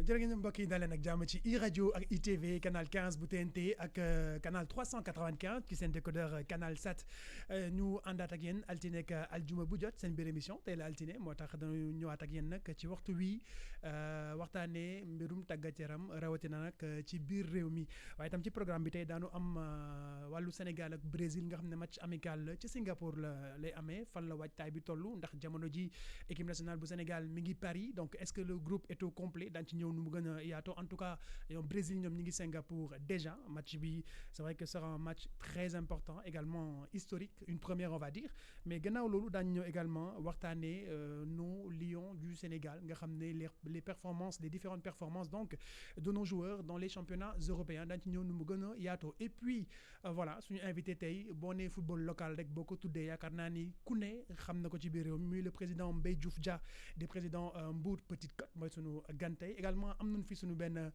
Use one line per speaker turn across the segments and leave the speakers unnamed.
jërë ngeen mbokk yi daleen ak jàmm ci iRadio ak ITV canal 15 bu TNT ak canal 395 ci seen décodeur canal 7 ñu àndaat ak yéen altine ak aljuma bu jot seen biir émission tey la altine moo tax dañu ñëwaat ak yéen nag ci waxtu wi waxtaanee mbirum tàggat yaram rawatina nag ci biir réew mi waaye itam ci programme bi tey daanu am wàllu Sénégal ak Brésil nga xam ne match amical la ci Singapour la lay amee fan la waajtaay bi toll ndax jamono ji équipe nationale bu Sénégal mi ngi Paris donc est-ce que le groupe est au complet daan ci ñëw nu mu gën a yaatoo en tout cas ñoom Brésil ñoom ñi ngi Singapour déjà match bi c'est vrai que ce sera un match très important également historique une première on va dire mais gannaaw loolu daañu ñëw également waxtaanee nos lions du Sénégal nga xam ne les performances les différentes performances donc de nos joueurs dans les championnats européens daañu ci ñëw nu mu gën a yaatoo et puis voilà suñu invité tey boo nee football local rek boo ko tuddee yaakaar naa ni ku ne xam na ko ci biir réew mi muy le président Mbaye Diouf Dia di président Mbour Petite Côte mooy sunu gan tey également am nañu fi suñu benn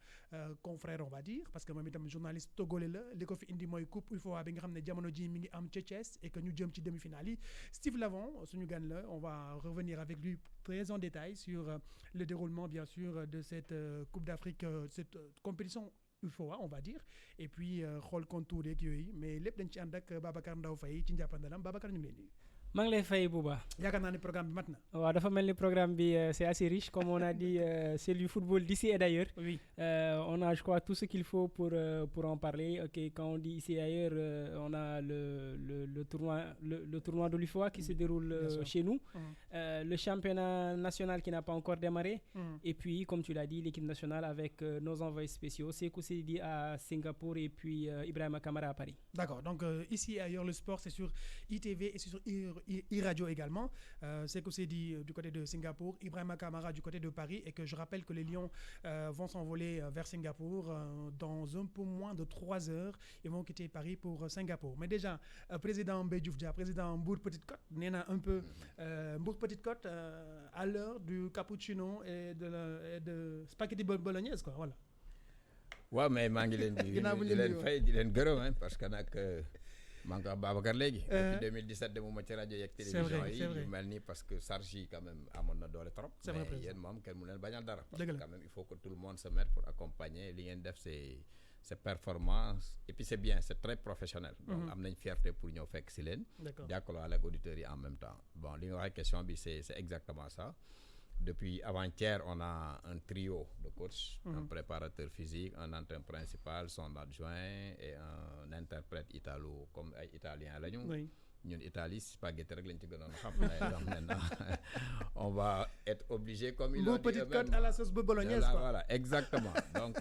confrère on va dire parce que moom itam journaliste togolais la li ko fi indi mooy coupe UFOA bi nga xam ne jamono ji mi ngi am ca Thiès et que ñu jëm ci demi-finale yi Steve Lavon suñu gan la on va revenir avec lui très en détail sur le déroulement bien sûr de cette coupe d'Afrique cette compétition UFOA on va dire et puis xool contour yeeg yooyu mais lépp dañ ci ànd ak Babacar Ndaw Faye ci njàppandalam Babacar ñu ngi lay nuyu.
maa ngi lay fay Bouba.
yaakaar naa ne programme bi mat na.
waaw dafa mel ni programme bi c'est assez riche comme on a dit c'est du football d'ici et d'ailleurs.
Oui.
On a je crois tout ce qu'il faut pour en parler. Ok, quand on dit ici et ailleurs on a le tournoi de l'UFOA qui se déroule chez nous. Le championnat national qui n'a pas encore démarré. Et puis comme tu l'as dit l'équipe nationale avec nos envoyés spéciaux Sékou Seydi à Singapour et puis Ibrahima Kamara à Paris.
D'accord, donc ici et ailleurs le sport c'est sur ITV et c'est sur iRadio également. Sékou Seydi du côté de Singapour, Ibrahima Kamara du côté de Paris et que je rappelle que les Lions vont s'envoler vers Singapour dans un peu moins de 3 heures. Ils vont quitter Paris pour Singapour. Mais déjà, président Mbaye Diouf Dia, président Mbour Petite Côte, nee na un peu Mbour Petite Côte à l'heure du cappuccino et de spaghetti bolognaise quoi, voilà.
waaw mais maa ngi leen di leen fay di leen gërëm parce que nag maa ngi ko wax Babacar léegi. depuis 2017 demuma ci rajo yeeg télévision yi yu mel nii parce que charge yi quand même amoon na doole trop.
c'est vrai
mais yéen moom kenn mu leen bañal dara. parce
que
quand même il faut que tout le monde se mette pour accompagner li ngeen def c'est performance et puis c'est bien c'est très professionnel. donc am nañ fierté pour ñëw fekk si leen. jàkkaarloo ak auditeurs yi en même temps bon li nga waxee question bi c'est exactement ça. Depuis avant-hier, on a un trio de coachs, un préparateur physique, un entraîneur principal, son adjoint et un interprète comme italien la ñu.
Oui.
ñun Italie spaghetti rek lañ ci gënoon xam. donc maintenant on va être obligé comme ils l'ont dit
petite côte à la sauce bolognaise quoi.
Voilà, exactement. Donc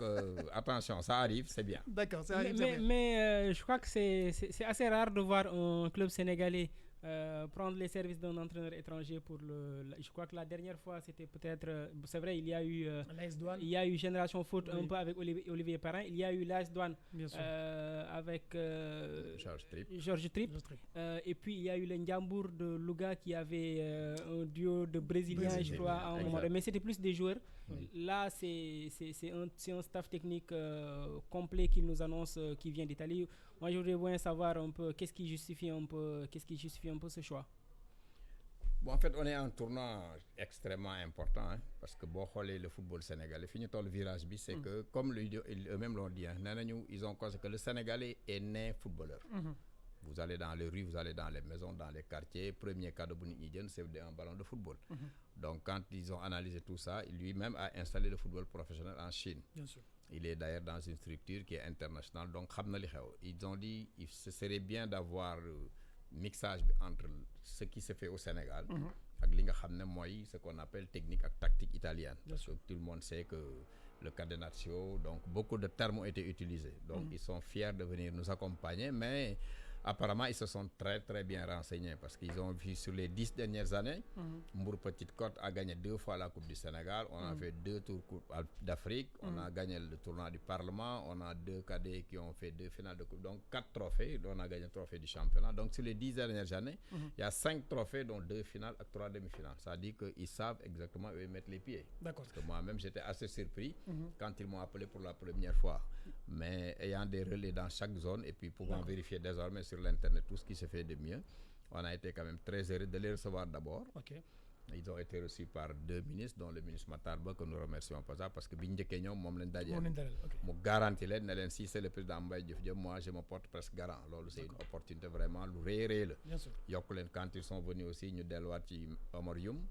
attention, ça arrive, c'est bien.
D'accord, ça arrive.
Mais je crois que c'est assez rare de voir un club sénégalais prendre les services d'un entraîneur étranger pour je crois que la dernière fois c'était peut-être c'est vrai il y a eu Génération Foot un peu avec Olivier Perrin, il y a eu l'AS Douanes avec Georges Tripp. Et puis il y a eu le Ndiambour de Louga qui avait un duo de Brésiliens je crois à un moment mais c'était plus des joueurs. Là c'est un staff technique complet qu'il nous annonce qui vient d'Italie. Moi je voudrais bien savoir un peu qu'est-ce qui justifie un peu ce choix.
Bon, en fait on est en tournoi extrêmement important parce que boo xoolee le football sénégalais fi ñu toll virage bi c'est que comme eux-mêmes l'ont dit nee nañu ils ont constaté que le Sénégalais est né footballeur. Vous allez dans les rues, vous allez dans les maisons, dans les quartiers, premier cadeau bu nit ñi jënd c'est un ballon de football. Donc quand ils ont analysé tout ça, lui-même a installé le football professionnel en Chine.
Bien sûr.
Il est d'ailleurs dans une structure qui est internationale donc xam na li xew. Ils ont dit ce serait bien d'avoir mixage bi entre ce qui se fait au Sénégal ak li nga xam ne mooy ce qu'on appelle technique ak tactique italienne. Parce que tout le monde sait que le catenaccio, donc beaucoup de termes ont été utilisés. Donc ils sont fiers de venir nous accompagner mais apparemment ils se sont très très bien renseignés parce qu'ils ont vu sur les 10 dernières années Mbour Petite Côte a gagné 2 fois la Coupe du Sénégal, on a fait 2 tours Coupe d'Afrique, on a gagné le tournoi du Parlement, on a 2 cadets qui ont fait 2 finales de Coupe, donc 4 trophées, on a gagné le trophée du championnat. Donc sur les 10 dernières années, il y a 5 trophées dont 2 finales et 3 demi-finales. Ça dit qu'ils savent exactement où ils mettent les pieds.
D'accord.
Parce que moi-même j'étais assez surpris quand ils m'ont appelé pour la première fois. Mais ayant des relais dans chaque zone et puis pouvant vérifier désormais sur l'internet tout ce qui se fait de mieux, on a été quand même très heureux de les recevoir d'abord.
Okay.
Ils ont été reçus par 2 ministres, dont le ministre Matarba, que nous remercions pas ça, parce que garantit si c'est le président Mbaye Diouf, moi je me porte presque garant. C'est une opportunité vraiment réelle. Quand ils sont venus aussi, nous Delwati Omarium,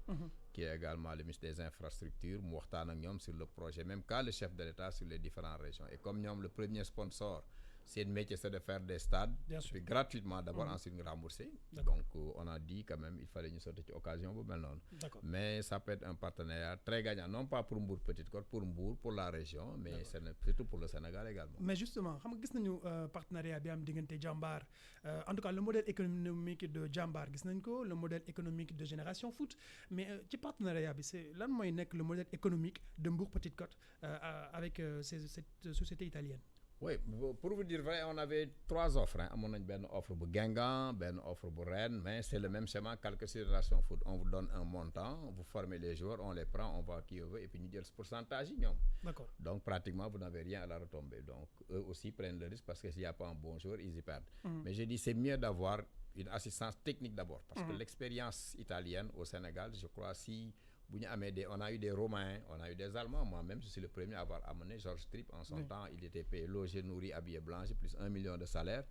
qui est également le ministre des Infrastructures, sur le projet, même quand le chef de l'État sur les différentes régions. Et comme nous, le premier sponsor, c'est le métier, c'est de faire des stades gratuitement, d'abord ensuite nous rembourser. Donc on a dit quand même il fallait une sorte d'occasion pour maintenant. Mais ça peut être un partenariat très gagnant, non pas pour Mbour Petite Côte, pour la région, mais surtout pour le Sénégal également.
Mais justement, xam nga gis nañu partenariat bi am diggante Jambar, en tout cas le modèle économique de Jambar gis nañ ko, le modèle économique de Génération Foot, mais ci partenariat bi c'est lan mooy nekk le modèle économique de Mbour Petite Côte avec cette société italienne.
Oui, pour vous dire vrai, on avait 3 offres. On a une offre pour Guingamp, une offre pour Rennes, mais c'est le même schéma calque sur Génération Foot. On vous donne un montant, vous formez les joueurs, on les prend, on va qui veut, et puis nous disons ce pourcentage.
D'accord.
Donc pratiquement, vous n'avez rien à la retombée. Donc eux aussi prennent le risque parce que s'il n'y a pas un bon joueur, ils y perdent. Mais je dis c'est mieux d'avoir une assistance technique d'abord, parce que l'expérience italienne au Sénégal, je crois, si... On a eu des Romains, on a eu des Allemands. Moi-même, je suis le premier à avoir amené Georges Tripp. En son temps, il était payé, logé, nourri, habillé, blanchi, plus 1 million de salaire.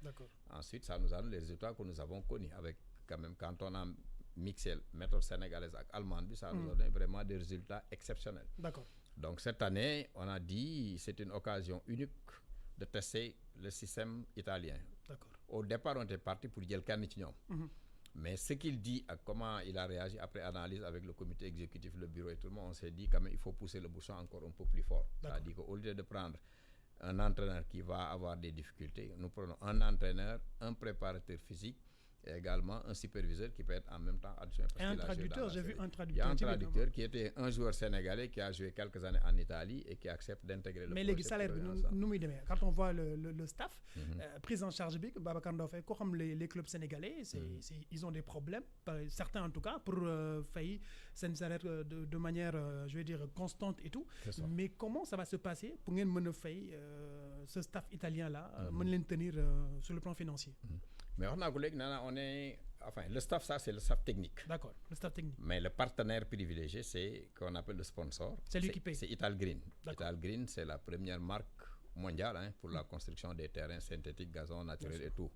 Ensuite, ça nous a donné les résultats que nous avons connus. Avec, quand même, quand on a mixé méthode sénégalaise avec allemande, ça nous a donné vraiment des résultats exceptionnels. Donc, cette année, on a dit c'est une occasion unique de tester le système italien. Au départ, on était parti pour dire le Carnitignon. Mais ce qu'il dit, comment il a réagi après analyse avec le comité exécutif, le bureau et tout le monde, on s'est dit quand même il faut pousser le bouchon encore un peu plus fort. C'est-à-dire qu'au lieu de prendre un entraîneur qui va avoir des difficultés, nous prenons un entraîneur, un préparateur physique et également un superviseur qui peut être en même temps adjoint.
Et un traducteur, j'ai vu un traducteur.
Il y a un traducteur qui était un joueur sénégalais qui a joué quelques années en Italie et qui accepte d'intégrer le
projet. Mais les salaires, quand on voit le staff, prise en charge, Babacar Ndofé, comme les clubs sénégalais, ils ont des problèmes, certains en tout cas, pour faire un salaire de manière, je vais dire, constante et tout. Mais comment ça va se passer pour que ce staff italien-là, tenir sur le plan financier?
Mais on est, enfin, le staff, ça, c'est le staff technique.
D'accord, le staff technique.
Mais le partenaire privilégié, c'est qu'on appelle le sponsor.
C'est lui qui paye.
C'est Ital Green. Ital Green, c'est la première marque mondiale pour la construction des terrains synthétiques, gazon naturel et tout.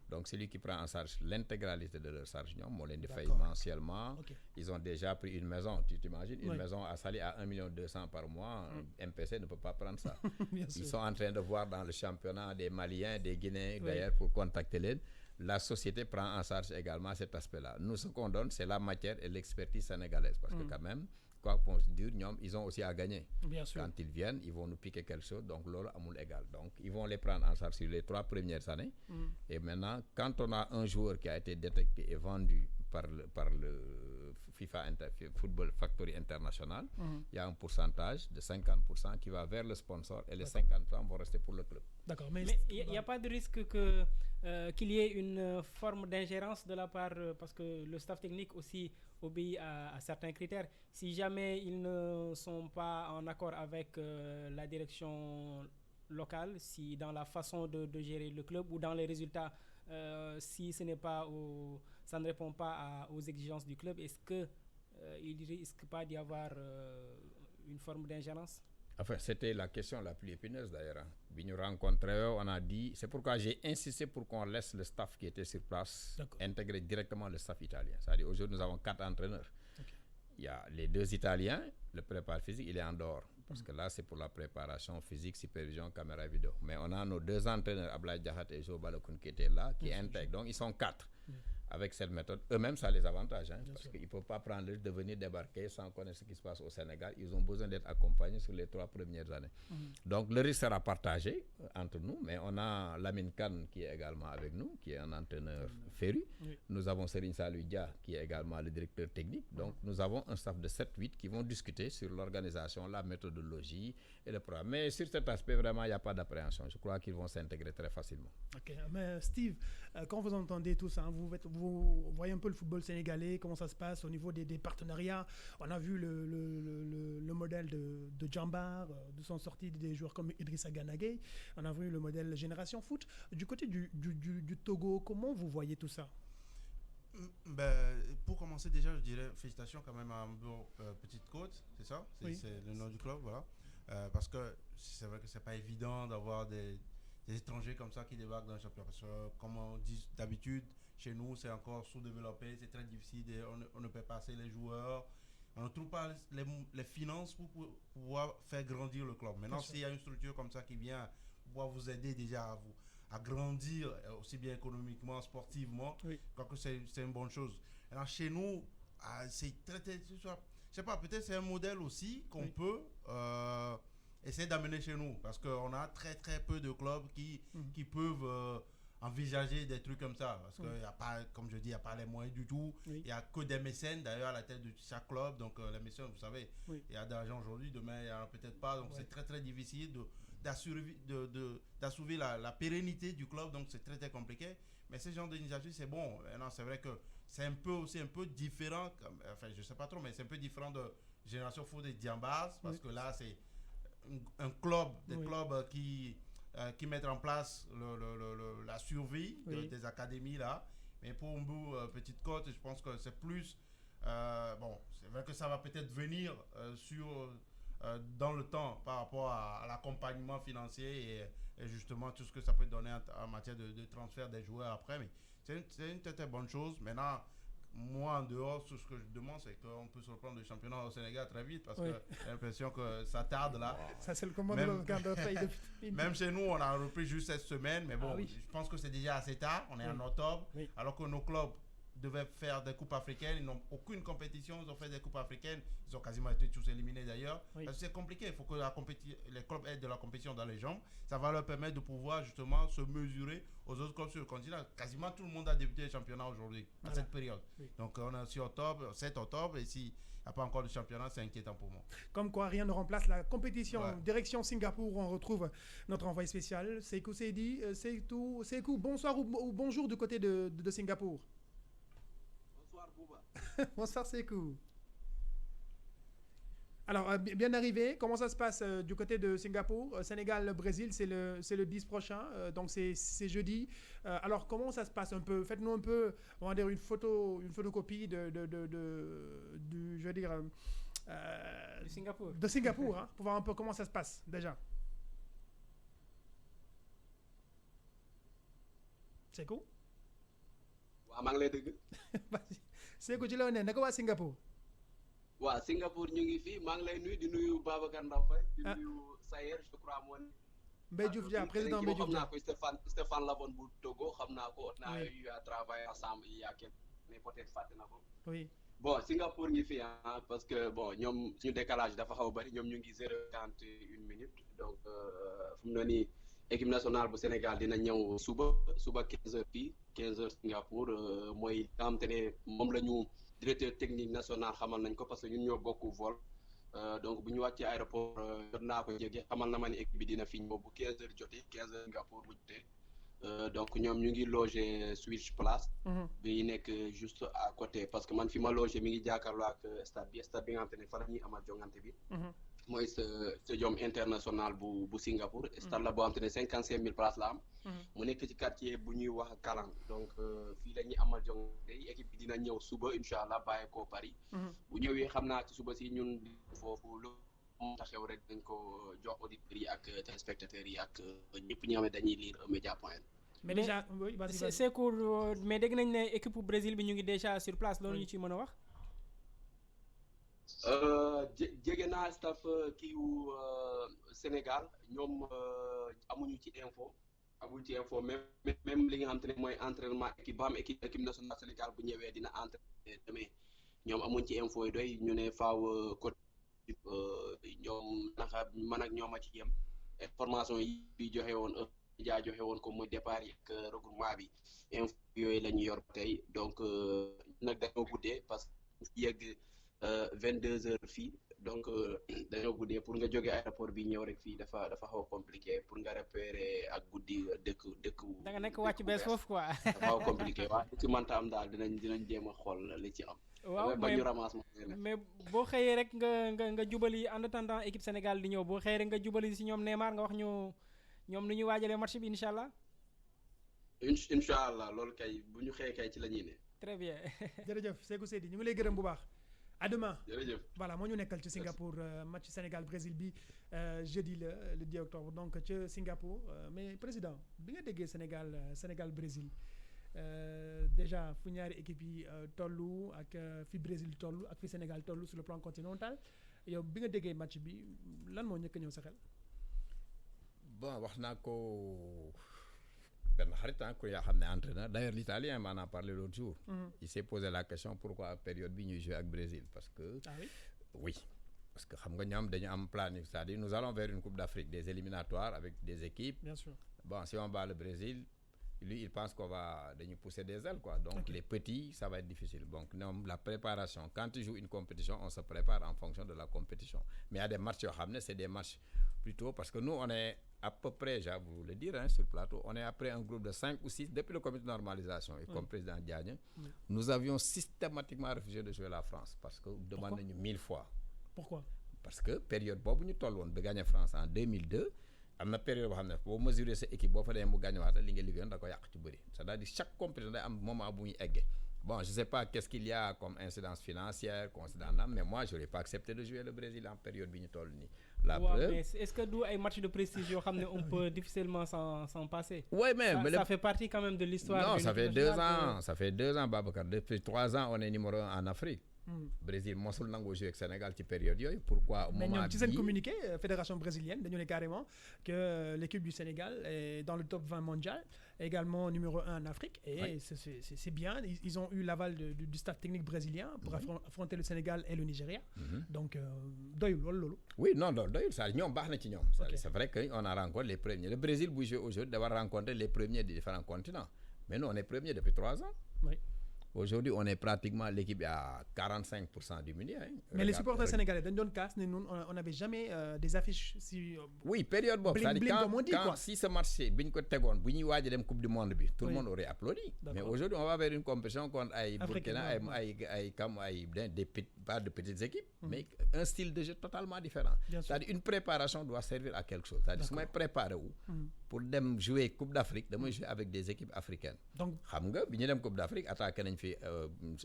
Donc, c'est lui qui prend en charge l'intégralité de leur charge. On les fait mensuellement. Ils ont déjà pris une maison. Tu t'imagines, une maison à Saly à 1,2 million par mois. MPC ne peut pas prendre ça. Ils sont en train de voir dans le championnat des Maliens, des Guinéens, d'ailleurs, pour contacter l'aide. La société prend en charge également cet aspect-là. Nous, ce qu'on donne, c'est la matière et l'expertise sénégalaise. Parce que quand même, quoi qu'on se dise, ils ont aussi à gagner. Quand ils viennent, ils vont nous piquer quelque chose. Donc, l'or amoul égal. Donc, ils vont les prendre en charge sur les 3 premières années. Et maintenant, quand on a un joueur qui a été détecté et vendu par le FIFA Football Factory International, il y a un pourcentage de 50% qui va vers le sponsor et les 50% vont rester pour le club.
D'accord.
Mais il n'y a pas de risque qu'il y ait une forme d'ingérence de la part, parce que le staff technique aussi obéit à certains critères. Si jamais ils ne sont pas en accord avec la direction locale, si dans la façon de gérer le club ou dans les résultats, si ce n'est pas ça ne répond pas aux exigences du club, est-ce qu'il ne risque pas d'y avoir une forme d'ingérence?
Enfin, c'était la question la plus épineuse d'ailleurs. Nous rencontrons, on a dit, c'est pourquoi j'ai insisté pour qu'on laisse le staff qui était sur place intégrer directement le staff italien. C'est-à-dire aujourd'hui nous avons 4 entraîneurs. Il y a les 2 Italiens, le préparateur physique, il est en dehors. Parce que là, c'est pour la préparation physique, supervision, caméra vidéo. Mais on a nos 2 entraîneurs, Ablaye Diakhat et Jo Balokoun, qui étaient là, qui intègrent. Donc, ils sont 4. Avec cette méthode, eux-mêmes, ça les avantage. Parce qu'ils ne peuvent pas prendre le risque de venir débarquer sans connaître ce qui se passe au Sénégal. Ils ont besoin d'être accompagnés sur les 3 premières années. Donc, le risque sera partagé entre nous. Mais on a Lamine Khan qui est également avec nous, qui est un entraîneur féru. Nous avons Serigne Salou Dia, qui est également le directeur technique. Donc, nous avons un staff de 7-8 qui vont discuter sur l'organisation, la méthodologie et le programme. Mais sur cet aspect, vraiment, il n'y a pas d'appréhension. Je crois qu'ils vont s'intégrer très facilement.
Ok, mais Steve, quand vous entendez tout ça, vous voyez un peu le football sénégalais, comment ça se passe au niveau des partenariats. On a vu le modèle de Jambar, de son sortie des joueurs comme Idrissa Gana Gueye. On a vu le modèle Génération Foot. Du côté du Togo, comment vous voyez tout ça?
Pour commencer, déjà, je dirais félicitations quand même à Hambourg Petite Côte, c'est ça? C'est le nom du club, voilà. Parce que c'est vrai que c'est pas évident d'avoir des étrangers comme ça qui débarquent dans le championnat. Parce que, comme on dit d'habitude, chez nous, c'est encore sous-développé, c'est très difficile, on ne peut pas assez les joueurs. On ne trouve pas les finances pour pouvoir faire grandir le club. Maintenant, s'il y a une structure comme ça qui vient pouvoir vous aider déjà à grandir aussi bien économiquement, sportivement, je crois que c'est une bonne chose. Alors chez nous, c'est je sais pas, peut-être c'est un modèle aussi qu'on peut essayer d'amener chez nous, parce qu'on a très très peu de clubs qui peuvent envisager des trucs comme ça, parce qu'il n'y a pas, comme je dis, il n'y a pas les moyens du tout, il n'y a que des mécènes d'ailleurs à la tête de chaque club, donc les mécènes, vous savez, il y a d'argent aujourd'hui, demain il n'y en a peut-être pas, donc c'est très très difficile d'assurer la pérennité du club, donc c'est très très compliqué, mais ce genre d'initiative c'est bon. Maintenant c'est vrai que c'est un peu différent, enfin je sais pas trop, mais c'est un peu différent de Génération Foot et Diambars, parce que là c'est un club, des clubs qui mettent en place la survie des académies là, mais pour Hambourg Petite Côte, je pense que c'est plus bon, c'est vrai que ça va peut-être venir dans le temps par rapport à l'accompagnement financier et justement tout ce que ça peut donner en matière de transfert des joueurs après, mais c'est une très bonne chose. Maintenant, moi en dehors, tout ce que je demande, c'est qu'on peut se reprendre le championnat au Sénégal très vite, parce que j'ai l'impression que ça tarde là.
Ça c'est le commandement
même chez nous, on a repris juste cette semaine, mais bon, je pense que c'est déjà assez tard, on est en octobre, alors que nos clubs devaient faire des coupes africaines, ils n'ont aucune compétition, ils ont fait des coupes africaines, ils ont quasiment été tous éliminés d'ailleurs. Parce que c'est compliqué, il faut que les clubs aient de la compétition dans les jambes, ça va leur permettre de pouvoir justement se mesurer aux autres clubs sur le continent. Quasiment tout le monde a débuté le championnat aujourd'hui, à cette période. Donc on est sur 7 octobre, et s'il n'y a pas encore de championnat, c'est inquiétant pour moi.
Comme quoi, rien ne remplace la compétition. Direction Singapour, où on retrouve notre envoyé spécial, Sekou Seydi. Sekou, bonsoir ou bonjour du côté de Singapour. Bonsoir Sekou. Alors, bien arrivé, comment ça se passe du côté de Singapour? Sénégal-Brésil, c'est le 10 prochain, donc c'est jeudi. Alors, comment ça se passe un peu? Faites-nous un peu, on va dire, une photocopie je veux dire...
de Singapour.
De Singapour, hein, pour voir un peu comment ça se passe, déjà. Sekou?
waaw maa ngi lay dégg.
Sekou ci la ne naka waa Singapour.
waaw Singapour ñu ngi fii maa ngi lay nuyu di nuyu Babacar Ndaw Faye di nuyu Sayer je crois moo ne.
Mbaye Diouf Dia président Mbaye Diouf Dia.
xam naa ko Stéphane Labonne bu Togo xam naa ko on a eu à travailler ensemble il y a quelques mais peut-être fàtte na ko.
Oui.
bon Singapour ngi fii parce que bon ñoom suñu décalage dafa xaw a bëri ñoom ñu ngi 0:41 minutes donc fu mu ne nii équipe nationale bu Sénégal dina ñëw suba 15h fii 15h Singapour mooy nga xam te ne moom la ñu directeur technique national xamal nañ ko parce que ñun ñoo bokk vol donc bu ñu wàccee aéroport jot naa ko jege xamal na ma ni équipe bi dina fi ñëw bu 15h jotee 15h Singapour bu jotee donc ñoom ñu ngi logé Switch Place. bi nekk juste à côté parce que man fi ma logé mi ngi jàkkaarloo ak stade bi nga xam te ne fa la ñuy amal jongante bi. mooy stadium international bu Singapour. stade la boo xam te ne 55,000 places la am. mu nekk ci quartier bu ñuy wax Kalang donc fii la ñuy amal jongante équipe bi dina ñëw suba incha allah bàyyi ko Paris. bu ñëwee xam naa ci suba si ñun foofu lu mu taxew rek dañ ko jox auditeurs yi ak téléspectateurs yi ak ñëpp ñi nga xam ne dañuy lire Media Point.
mais déjà
Sekou mais dégg nañ ne équipe bu Brésil bi ñu ngi déjà sur place loolu ñu ci mën a wax.
jege naa staff kiiwu Sénégal ñoom amuñu ci info même li nga xam te ne mooy entraînement équipe ba am équipe nationale Sénégal bu ñëwee dina entraîner demain ñoom amuñ ci info yi doy ñu ne faaw côté ñoom naka man ak ñoom a ci yem information yi joxe woon joxe woon ko muy départ yi ak regroupement bi info yooyu la ñu yor tey donc nag dañoo guddee parce que yegg 22h fii donc dañoo guddee pour nga jóge aéroport bi ñëw rek fii dafa xaw a compliqué pour nga repérer ak guddi dëkk.
da nga nekk wàcc bees foofu quoi.
dafa xaw a compliqué waaw ci mënta am daal dinañ jéem a xool li ci am.
waaw
ba ñu ramasse
mais boo xëyee rek nga jubali en attendant équipe Sénégal di ñëw boo xëyee rek nga jubali si ñoom Neymar nga wax ñu ñoom nu ñu waajalee match bi incha allah.
Inch'Allah loolu kay bu ñu xëyee kay ci la ñuy ne.
Très bien.
jërëjëf Sékou Seydi ñu ngi lay gërëm bu baax. à demain.
jërëjëf
voilà moo ñu nekkal ci Singapour match Sénégal Brésil bi jeudi le 10 octobre donc ci Singapour mais président bi nga déggee Sénégal Brésil déjà fu ñaari équipe yi tollu ak fi Brésil tollu ak fi Sénégal tollu sur le plan continental yow bi nga déggee match bi lan moo njëkk a ñëw sa xel.
bon wax naa ko benn xarit ku yaa xam ne entraîneur d'ailleurs l'Italien m'en a parlé l'autre jour. Il s'est posé la question pourquoi période bi ñuy jouer ak Brésil parce que.
Ah oui?
Oui. Parce que xam nga ñoom dañu am planning c'est-à-dire nous allons vers une Coupe d'Afrique des éliminatoires avec des équipes.
Bien sûr.
Bon si on bat le Brésil lui il pense qu'on va dañu pousser des ailes quoi donc les petits ça va être difficile donc ñoom la préparation quand tu joues une compétition on se prépare en fonction de la compétition mais il y a des matchs yoo xam ne c'est des matchs plutôt parce que nous on est à peu près je vais vous le dire sur le plateau on est après un groupe de 5 ou 6 depuis le comité de normalisation et comme président Diagne nous avions systématiquement refusé de jouer la France parce que demande nañu 1000 fois.
Pourquoi?
Parce que période boobu ñu toll woon ba gagné France en 2002 am na période boo xam ne boo mesurer sa équipe boo fa demee mu gagné waat li nga liggéeyoon da ko yàq ci bëri c'est-à-dire chaque compétition day am moment bu ñuy eggee bon je sais pas qu'est-ce qu'il y a comme incidence financière considérant mais moi j'aurais pas accepté de jouer le Brésil en période bi ñu toll nii. La preuve.
Mais est-ce que du ay match de prestige yoo xam ne on peut difficilement s'en passer.
Oui mais
ça fait partie quand même de l'histoire.
Non ça fait 2 ans ça fait 2 ans Babacar depuis 3 ans on est numéro 1 en Afrique. Brésil mosul nangoo jouer ak Sénégal ci période yooyu pourquoi au moment
mais ñoom ci seen communiqué fédération brésilienne dañu ne carrément que l'équipe du Sénégal est dans le top 20 mondial également numéro 1 en Afrique et oui. c'est bien ils ont eu l'aval du staff technique brésilien pour affronter le Sénégal et le Nigeria donc doyul loolu
oui non doyul ça ñoom baax na ci ñoom c'est vrai que on a rencontré les premiers le Brésil buy jouer aujourd'hui dafa rencontrer les premiers des différents continents mais nous on est premiers depuis 3 ans.
Oui.
Aujourd'hui on est pratiquement l'équipe à 45% du milieu.
Mais les supporters sénégalais dañ doon kaas ne ñun on n'avait jamais des affiches si.
Oui période boobu c'est-à-dire quand si ce match bi ñu ko tegoon bu ñuy waaj a dem coupe du monde bi. Tout le monde aurait applaudi. Mais aujourd'hui on va vers une compétition contre ay Burkina ay des pas de petites équipes. Mais un style de jeu totalement différent. C'est-à-dire une préparation doit servir à quelque chose. C'est-à-dire su may préparer wu. Pour dem jouer Coupe d'Afrique damay jouer avec des équipes africaines. Donc xam nga bi ñu dem Coupe d'Afrique attaqué nañ fi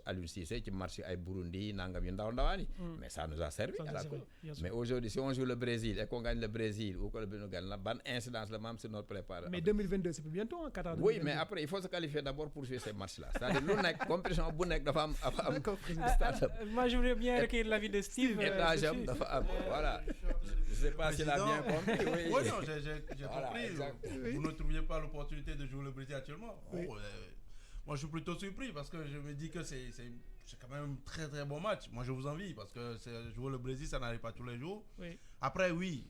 Aliou Cissé ci match ay Burundi nangam yu ndawaan yi. Mais ça nous a servi à la coupe. Mais aujourd'hui si on joue le Brésil et qu'on gagne le Brésil ou que le Brésil gagne la ban incidence la même sur notre préparation.
Mais 2022 c'est plus bientôt en Qatar.
Oui mais après il faut se qualifier d'abord pour jouer ces matchs-là. C'est-à-dire lu nekk compétition bu nekk dafa am
moi je voudrais bien recueillir l'avis de Steve.
Étage am dafa am voilà. Je sais pas s'il a bien compris.
Oui non j'ai compris. Vous ne trouviez pas l'opportunité de jouer le Brésil actuellement? Oui. Moi je suis plutôt surpris parce que je me dis que c'est quand même un très très bon match. Moi je vous envie parce que jouer le Brésil ça n'arrive pas tous les jours.
Oui.
Après oui,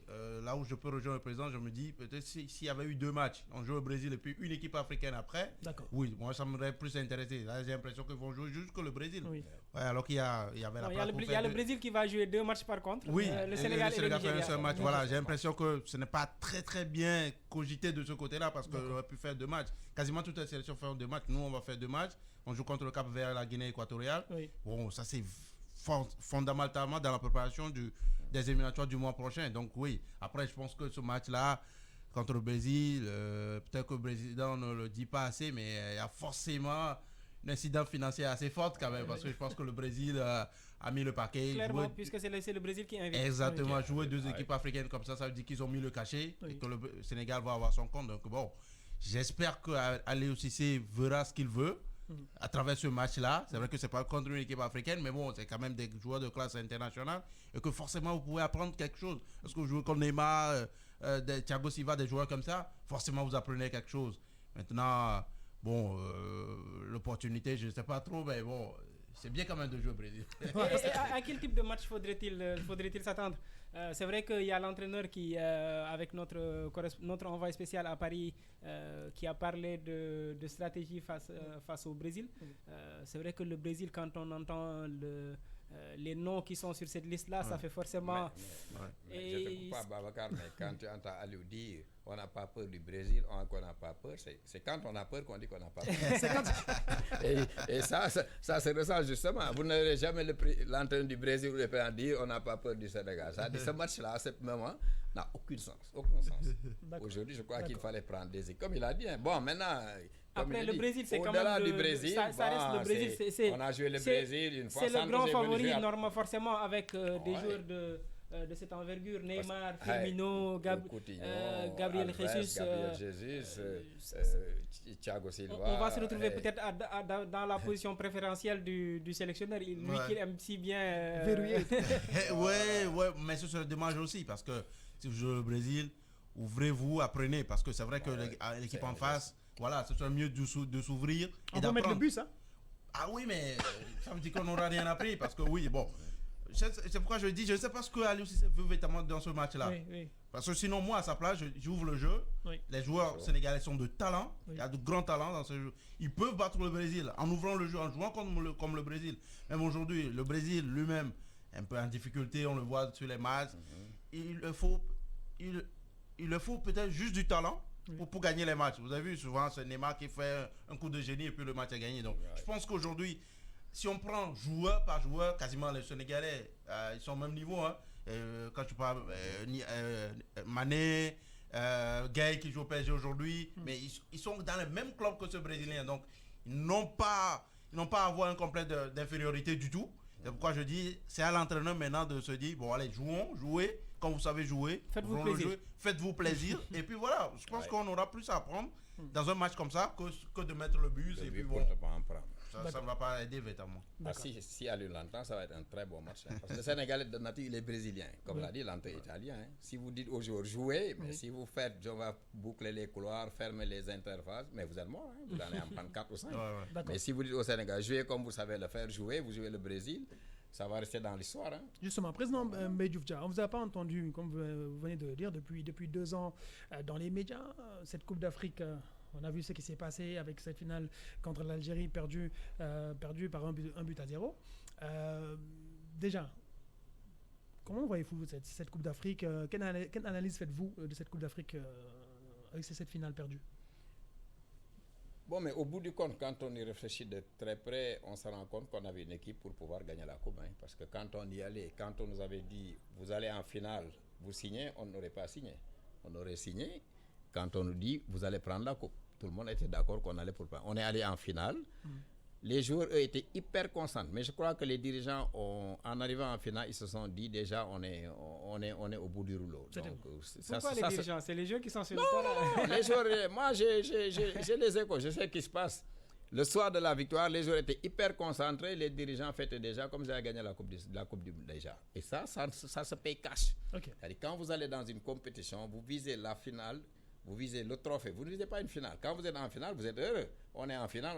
là où je peux rejoindre le président, je me dis peut-être s'il y avait eu 2 matchs, on joue au Brésil et puis une équipe africaine après.
D'accord.
Oui, moi ça m'aurait plus intéressé. Là j'ai l'impression qu'ils vont jouer juste que le Brésil. Oui. Ouais, alors qu'il y avait la place.
Il y a le Brésil qui va jouer 2 matchs par contre.
Oui.
Le Sénégal et le Nigeria.
fait un seul match. Voilà, j'ai l'impression que ce n'est pas très très bien cogité de ce côté-là parce qu'on aurait pu faire 2 matchs. Quasiment toutes les sélections font 2 matchs. Nous on va faire 2 matchs. On joue contre le Cap-Vert et la Guinée équatoriale. Oui. Bon, ça c'est fondamentalement dans la préparation des éliminatoires du mois prochain. Donc oui, après je pense que ce match-là contre le Brésil, peut-être que le président ne le dit pas assez, mais il y a forcément un incident financier assez fort quand même, parce que je pense que le Brésil a mis le paquet.
Clairement, puisque c'est le Brésil qui invite.
Exactement, jouer 2 équipes africaines comme ça veut dire qu'ils ont mis le cachet et que le Sénégal va avoir son compte. Donc bon, j'espère qu'Aliou Cissé verra ce qu'il veut. À travers ce match-là, c'est vrai que c'est pas contre une équipe africaine, mais bon, c'est quand même des joueurs de classe internationale et que forcément vous pouvez apprendre quelque chose. Parce que vous jouez contre Neymar, Thiago Silva, des joueurs comme ça, forcément vous apprenez quelque chose. Maintenant, bon, l'opportunité, je ne sais pas trop, mais bon, c'est bien quand même de jouer au Brésil.
À quel type de match faudrait-il s'attendre? C'est vrai qu'il y a l'entraîneur qui, avec notre envoyé spécial à Paris, qui a parlé de stratégie face au Brésil. C'est vrai que le Brésil, quand on entend les noms qui sont sur cette liste-là, ça fait forcément...
Mais je ne te coupe pas, Babacar, mais quand tu entends Aliou dire on n'a pas peur du Brésil, qu'on n'a pas peur, c'est quand on a peur qu'on dit qu'on n'a pas peur. et ça se ressent justement. Vous n'aurez jamais l'entraîneur du Brésil ou le président dire on n'a pas peur du Sénégal. Ça dit ce match-là, à ce moment, n'a aucun sens. Aujourd'hui, je crois qu'il fallait prendre des équipes. Comme il a dit, hein. Bon, maintenant...
Après, le Brésil, c'est quand
au-delà
même...
du Brésil,
ça reste le Brésil.
On a joué le Brésil une fois.
C'est le grand favori, normalement, forcément, avec des joueurs de cette envergure, Neymar, Firmino, Gabriel Jesus,
Thiago Silva.
On va se retrouver peut-être dans la position préférentielle du sélectionneur, lui qui aime si bien
verrouiller.
Ouais, mais ce serait dommage aussi parce que si vous jouez le Brésil, ouvrez-vous, apprenez parce que c'est vrai que l'équipe en face, voilà, ce serait mieux de s'ouvrir et d'apprendre.
On peut mettre le but, ça.
Ah oui, mais ça veut dire qu'on n'aura rien appris parce que oui, bon. C'est pourquoi je dis, je ne sais pas ce que Aliou Cissé veut véritablement dans ce match-là.
Oui.
Parce que sinon, moi, à sa place, j'ouvre le jeu. Oui. Les joueurs sénégalais sont de talent. Oui. Il y a de grands talents dans ce jeu. Ils peuvent battre le Brésil en ouvrant le jeu, en jouant comme le Brésil. Même aujourd'hui, le Brésil lui-même, un peu en difficulté, on le voit sur les matchs. Il le faut peut-être juste du talent pour gagner les matchs. Vous avez vu, souvent, c'est Neymar qui fait un coup de génie et puis le match est gagné. Donc, je pense qu'aujourd'hui, si on prend joueur par joueur, quasiment les Sénégalais, ils sont au même niveau. Hein. Quand tu parles Mané, Gay qui joue au PSG aujourd'hui, mais ils sont dans le même club que ce Brésilien. Donc, ils n'ont pas à avoir un complexe d'infériorité du tout. C'est pourquoi je dis, c'est à l'entraîneur maintenant de se dire, bon allez, jouez, quand vous savez jouer. Faites-vous plaisir. Et puis voilà, je pense qu'on aura plus à apprendre dans un match comme ça que de mettre le but. Et puis bon. Ça ne va pas aider véritablement.
Si Aliou l'entend, ça va être un très bon match. Hein, parce que le Sénégalais de nature, il est brésilien. Comme l'a dit, l'entrée italien. Hein. Si vous dites aux joueurs jouez, mais si vous faites, on va boucler les couloirs, fermer les interfaces, mais vous êtes mort. Hein, vous allez en prendre 4 ou 5. Mais si vous dites au Sénégal, jouez comme vous savez le faire, jouez, vous jouez le Brésil, ça va rester dans l'histoire. Hein.
Justement, président Mbaye Diouf Dia, on ne vous a pas entendu, comme vous venez de le dire, depuis 2 ans dans les médias, cette Coupe d'Afrique. On a vu ce qui s'est passé avec cette finale contre l'Algérie perdue par un but à 0. Déjà, comment voyez-vous cette Coupe d'Afrique? Quelle analyse faites-vous de cette Coupe d'Afrique avec cette finale perdue?
Bon, mais au bout du compte, quand on y réfléchit de très près, on se rend compte qu'on avait une équipe pour pouvoir gagner la Coupe. Hein, parce que quand on y allait, quand on nous avait dit vous allez en finale, vous signez, on n'aurait pas signé. On aurait signé quand on nous dit vous allez prendre la Coupe. Tout le monde était d'accord qu'on allait pour le prendre. On est allé en finale. Les joueurs, eux, étaient hyper constants. Mais je crois que les dirigeants, en arrivant en finale, ils se sont dit déjà, on est au bout du rouleau.
Pourquoi les dirigeants? C'est les joueurs qui sont sur le terrain.
Les joueurs, moi, j'ai les échos, je sais ce qui se passe. Le soir de la victoire, les joueurs étaient hyper concentrés. Les dirigeants fêtaient déjà comme ils avaient gagné la coupe déjà. Et ça se paye cash. Okay. C'est-à-dire, quand vous allez dans une compétition, vous visez la finale, vous visez le trophée, vous ne visez pas une finale. Quand vous êtes en finale, vous êtes heureux. On est en finale,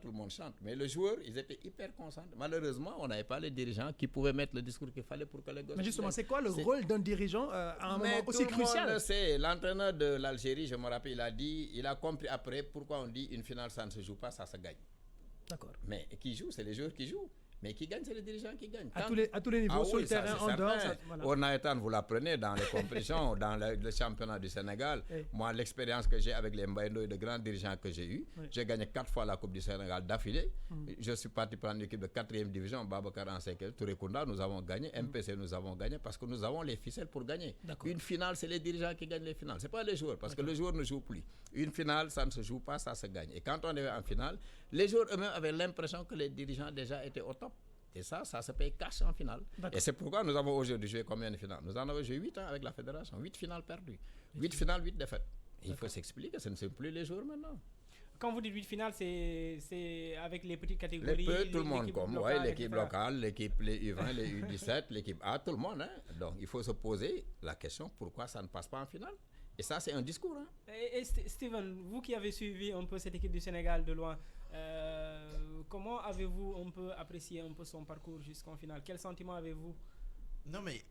tout le monde chante. Mais les joueurs, ils étaient hyper concentrés. Malheureusement, on n'avait pas les dirigeants qui pouvaient mettre le discours qu'il fallait pour que les gosses...
Mais justement, c'est quoi le rôle d'un dirigeant à un moment aussi crucial?
Tout le monde sait. L'entraîneur de l'Algérie, je me rappelle, il a compris après pourquoi on dit une finale, ça ne se joue pas, ça se gagne.
D'accord.
Mais qui joue, c'est les joueurs qui jouent. Mais qui gagne, c'est les dirigeants qui gagnent.
À tous les niveaux, sur le terrain, en dehors.
Voilà. Au Naïtan, vous l'apprenez dans les compétitions, dans le championnat du Sénégal. Moi, l'expérience que j'ai avec les Mbaye de grands dirigeants que j'ai eus, j'ai gagné 4 fois la Coupe du Sénégal d'affilée. Je suis parti prendre une équipe de 4e division, Babacar Ansekel, Touré Kounda, nous avons gagné, MPC, nous avons gagné, parce que nous avons les ficelles pour gagner. Une finale, c'est les dirigeants qui gagnent les finales. Ce n'est pas les joueurs, parce que le joueur ne joue plus. Une finale, ça ne se joue pas, ça se gagne. Et quand on est en finale, les joueurs eux-mêmes avaient l'impression que les dirigeants déjà étaient au top. Et ça se paye cash en finale. Et c'est pourquoi nous avons aujourd'hui joué combien de finales? Nous en avons joué 8 ans avec la fédération. 8 finales perdues. 8 finales, 8 défaites. Et il faut s'expliquer, ce ne sont plus les joueurs maintenant.
Quand vous dites 8 finales, c'est avec les petites catégories?
Tout le monde, comme l'équipe locale, l'équipe, les U20, les U17, l'équipe A, tout le monde. Hein. Donc il faut se poser la question pourquoi ça ne passe pas en finale. Et ça, c'est un discours. Hein.
Et Steven, vous qui avez suivi un peu cette équipe du Sénégal de loin, comment avez-vous un peu apprécié un peu son parcours jusqu'en finale? Quel sentiment avez-vous?
Non, mais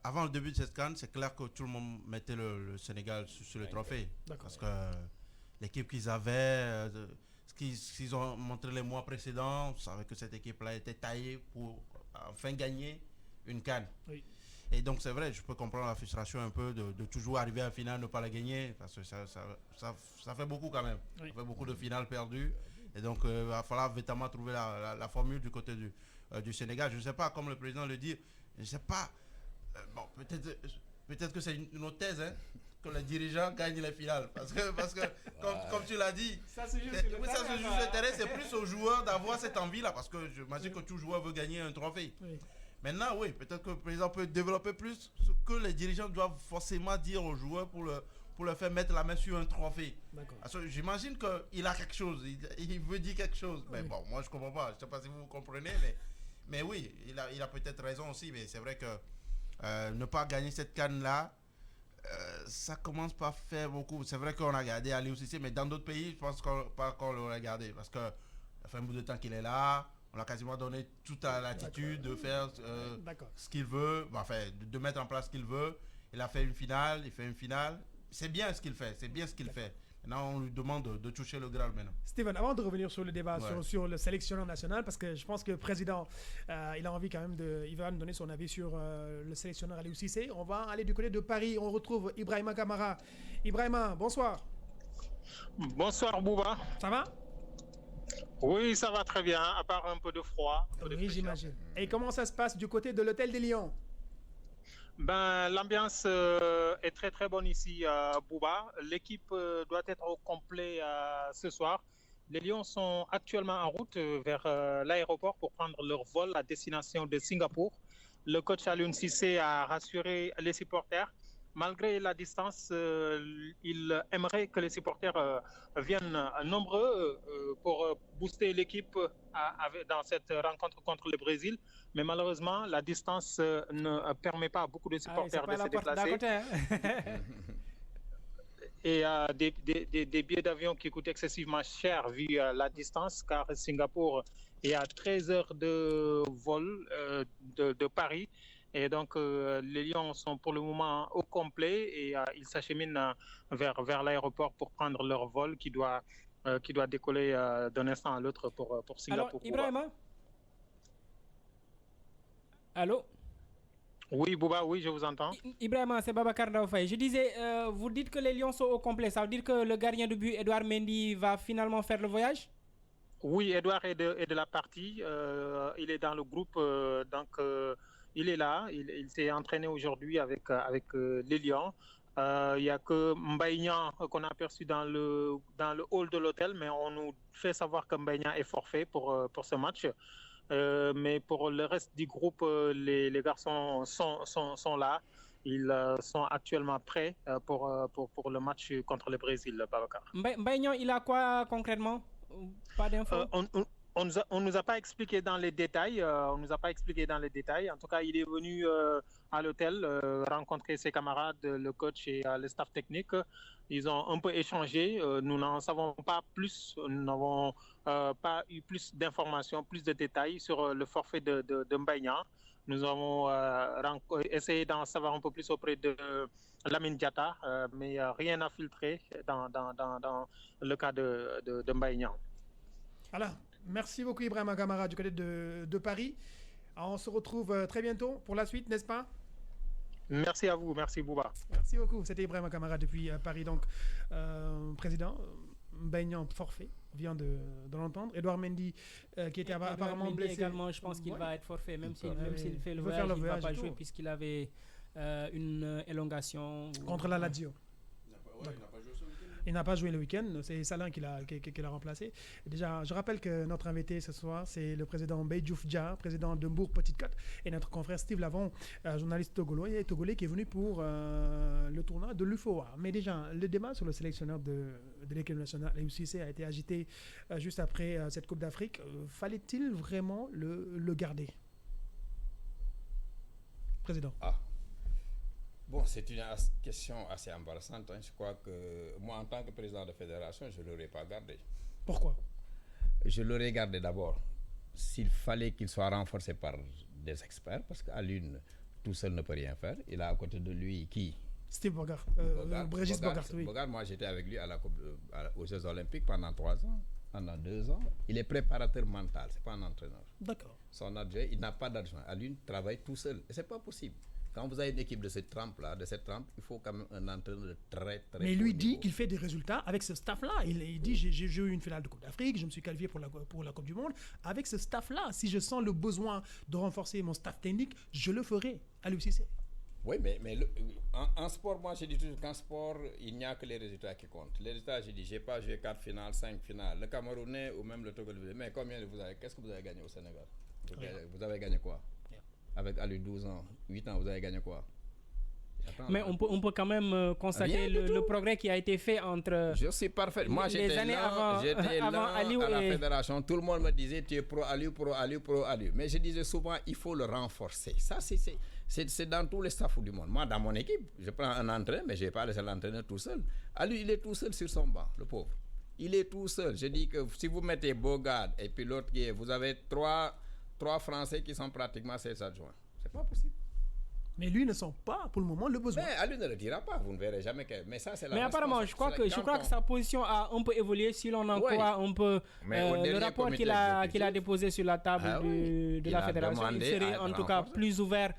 avant le début de cette CAN, c'est clair que tout le monde mettait le Sénégal sur le trophée. Parce que l'équipe qu'ils avaient, ce qu'ils ont montré les mois précédents, on savait que cette équipe-là était taillée pour enfin gagner une CAN. Oui. Et donc c'est vrai, je peux comprendre la frustration un peu de toujours arriver à la finale, ne pas la gagner, parce que ça fait beaucoup quand même. Oui. Ça fait beaucoup de finales perdues. Et donc il va falloir véritablement trouver la formule du côté du Sénégal. Je ne sais pas, comme le président le dit, je ne sais pas, bon, peut-être peut-être que c'est une autre thèse, hein, que les dirigeants gagnent les finales. Parce que comme tu l'as dit,
ça se joue sur le
terrain, c'est plus aux joueurs d'avoir cette envie-là. Parce que j'imagine que tout joueur veut gagner un trophée. Oui. Maintenant, oui, peut-être que le président peut développer plus ce que les dirigeants doivent forcément dire aux joueurs pour le faire mettre la main sur un trophée. Parce que j'imagine qu'il a quelque chose, il veut dire quelque chose. Mais bon, moi je ne comprends pas, je ne sais pas si vous comprenez, mais oui, il a peut-être raison aussi, mais c'est vrai que ne pas gagner cette canne-là, ça commence pas à faire beaucoup. C'est vrai qu'on a gardé Aliou Cissé, mais dans d'autres pays, je pense pas qu'on l'aurait gardé, parce que ça fait un bout de temps qu'il est là. On a quasiment donné toute la latitude de faire ce qu'il veut, enfin, de mettre en place ce qu'il veut. Il a fait une finale, il fait une finale. C'est bien ce qu'il fait, Maintenant, on lui demande de toucher le Graal maintenant.
Steven, avant de revenir sur le débat sur le sélectionneur national, parce que je pense que le président, il a envie quand même il va nous donner son avis sur le sélectionneur Aliou Cissé. On va aller du côté de Paris. On retrouve Ibrahima Kamara. Ibrahima, bonsoir.
Bonsoir, Bouba.
Ça va?
Oui, ça va très bien, à part un peu de froid.
Oui, j'imagine. Et comment ça se passe du côté de l'Hôtel des Lions?
L'ambiance est très très bonne ici à Bouba. L'équipe doit être au complet ce soir. Les Lions sont actuellement en route vers l'aéroport pour prendre leur vol à destination de Singapour. Le coach Aliou Cissé a rassuré les supporters. Malgré la distance, il aimerait que les supporters viennent nombreux pour booster l'équipe dans cette rencontre contre le Brésil. Mais malheureusement, la distance ne permet pas à beaucoup de supporters de se déplacer. Et des billets d'avion qui coûtent excessivement cher vu la distance, car Singapour est à 13 heures de vol de Paris. Et donc, les Lions sont pour le moment au complet et ils s'acheminent vers l'aéroport pour prendre leur vol qui doit décoller d'un instant à l'autre pour Singapour.
Alors, Ibrahima? Allô?
Oui, Bouba, oui, je vous entends.
Ibrahima, c'est Babacar Daoufay. Je disais, vous dites que les Lions sont au complet. Ça veut dire que le gardien de but, Edouard Mendy, va finalement faire le voyage?
Oui, Edouard est de la partie. Il est dans le groupe, donc... il est là, il s'est entraîné aujourd'hui avec les Lions. Il n'y a que Mbaye Niang qu'on a aperçu dans le hall de l'hôtel, mais on nous fait savoir que Mbaye Niang est forfait pour ce match. Mais pour le reste du groupe, les garçons sont là. Ils sont actuellement prêts pour le match contre le Brésil, Babacar.
Mbaye Niang, il a quoi concrètement? Pas d'infos?
On nous a pas expliqué dans les détails. En tout cas, il est venu à l'hôtel rencontrer ses camarades, le coach et le staff technique. Ils ont un peu échangé. Nous n'en savons pas plus. Nous n'avons pas eu plus d'informations, plus de détails sur le forfait de Mbaye Niang. Nous avons essayé d'en savoir un peu plus auprès de Lamine Diatta, mais rien n'a filtré dans le cas de Mbaye Niang.
Voilà. Merci beaucoup Ibrahima Kamara du côté de Paris. Alors, on se retrouve très bientôt pour la suite, n'est-ce pas?
Merci à vous, merci Bouba.
Merci beaucoup. C'était Ibrahima Kamara depuis Paris, donc président. Mbaye Niang forfait, on vient de l'entendre. Edouard Mendy qui était apparemment blessé.
Également, je pense qu'il va être forfait, même s'il fait le voyage, il ne va pas jouer puisqu'il avait une élongation.
Contre la Lazio. Il n'a pas joué le week-end, c'est Salin qui l'a remplacé. Déjà, je rappelle que notre invité ce soir, c'est le président Mbaye Diouf Dia, président de Mbour Petite Côte, et notre confrère Steve Lavon, journaliste togolais qui est venu pour le tournoi de l'UFOA. Mais déjà, le débat sur le sélectionneur de l'équipe nationale, Aliou Cissé, a été agité juste après cette Coupe d'Afrique. Fallait-il vraiment le garder? Président.
Bon, c'est une question assez embarrassante. Je crois que moi, en tant que président de fédération, je ne l'aurais pas gardé.
Pourquoi?
Je l'aurais gardé d'abord s'il fallait qu'il soit renforcé par des experts, parce qu'à l'une, tout seul ne peut rien faire. Il a à côté de lui qui?
Steve Bogart. Régis Bogart, oui.
Bogart, moi j'étais avec lui aux Jeux Olympiques pendant 3 ans, pendant 2 ans. Il est préparateur mental, ce n'est pas un entraîneur.
D'accord.
Son adjoint, il n'a pas d'adjoint. À l'une, travaille tout seul. Et ce n'est pas possible. Quand vous avez une équipe de cette trempe-là, il faut quand même un entraîneur de très
Mais lui dit qu'il fait des résultats avec ce staff-là. Il dit j'ai eu une finale de Coupe d'Afrique, je me suis qualifié pour la Coupe du Monde. Avec ce staff-là, si je sens le besoin de renforcer mon staff technique, je le ferai. Aliou Cissé.
Oui, mais en sport, moi, je dis toujours qu'en sport, il n'y a que les résultats qui comptent. Les résultats, je dis, j'ai pas joué 4 finales, 5 finales. Le Camerounais ou même le Togolais. Mais qu'est-ce que vous avez gagné au Sénégal? Vous avez gagné quoi? Avec 12 ans, 8 ans, vous avez gagné quoi?
Mais on peut quand même constater le progrès qui a été fait entre.
Je suis parfait. Moi, j'étais là à la fédération. Tout le monde me disait tu es pro Aliou. Mais je disais souvent il faut le renforcer. Ça, c'est dans tous les staffs du monde. Moi, dans mon équipe, je prends un entraîneur, mais je n'ai pas laissé l'entraîneur tout seul. Aliou, il est tout seul sur son banc, le pauvre. Il est tout seul. Je dis que si vous mettez Bogard et puis l'autre qui est, vous avez trois Français qui sont pratiquement ses adjoints. C'est pas possible.
Mais lui ne sent pas pour le moment le besoin.
Mais Ali ne le dira pas, vous ne verrez jamais que. Mais ça, c'est la.
Mais apparemment, je crois que sa position a un peu évolué. Si l'on en croit un peu le rapport qu'il a déposé sur la table de la fédération, il serait en tout cas plus ouvert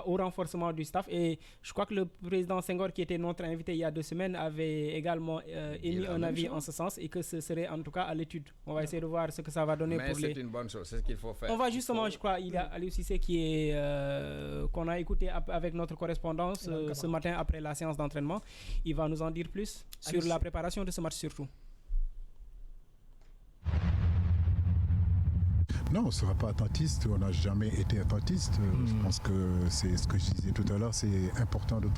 au renforcement du staff. Et je crois que le président Senghor, qui était notre invité il y a 2 semaines, avait également émis un avis en ce sens et que ce serait en tout cas à l'étude. On va essayer de voir ce que ça va donner pour les.
Mais c'est une bonne chose, c'est ce qu'il faut faire.
On va justement, je crois, il y a Aliou Cissé qu'on a écouté avec notre correspondance ce matin après la séance d'entraînement. Il va nous en dire plus sur la préparation de ce match surtout.
Non, on ne sera pas attentiste, on n'a jamais été attentiste. Je pense que c'est ce que je disais tout à l'heure, c'est important de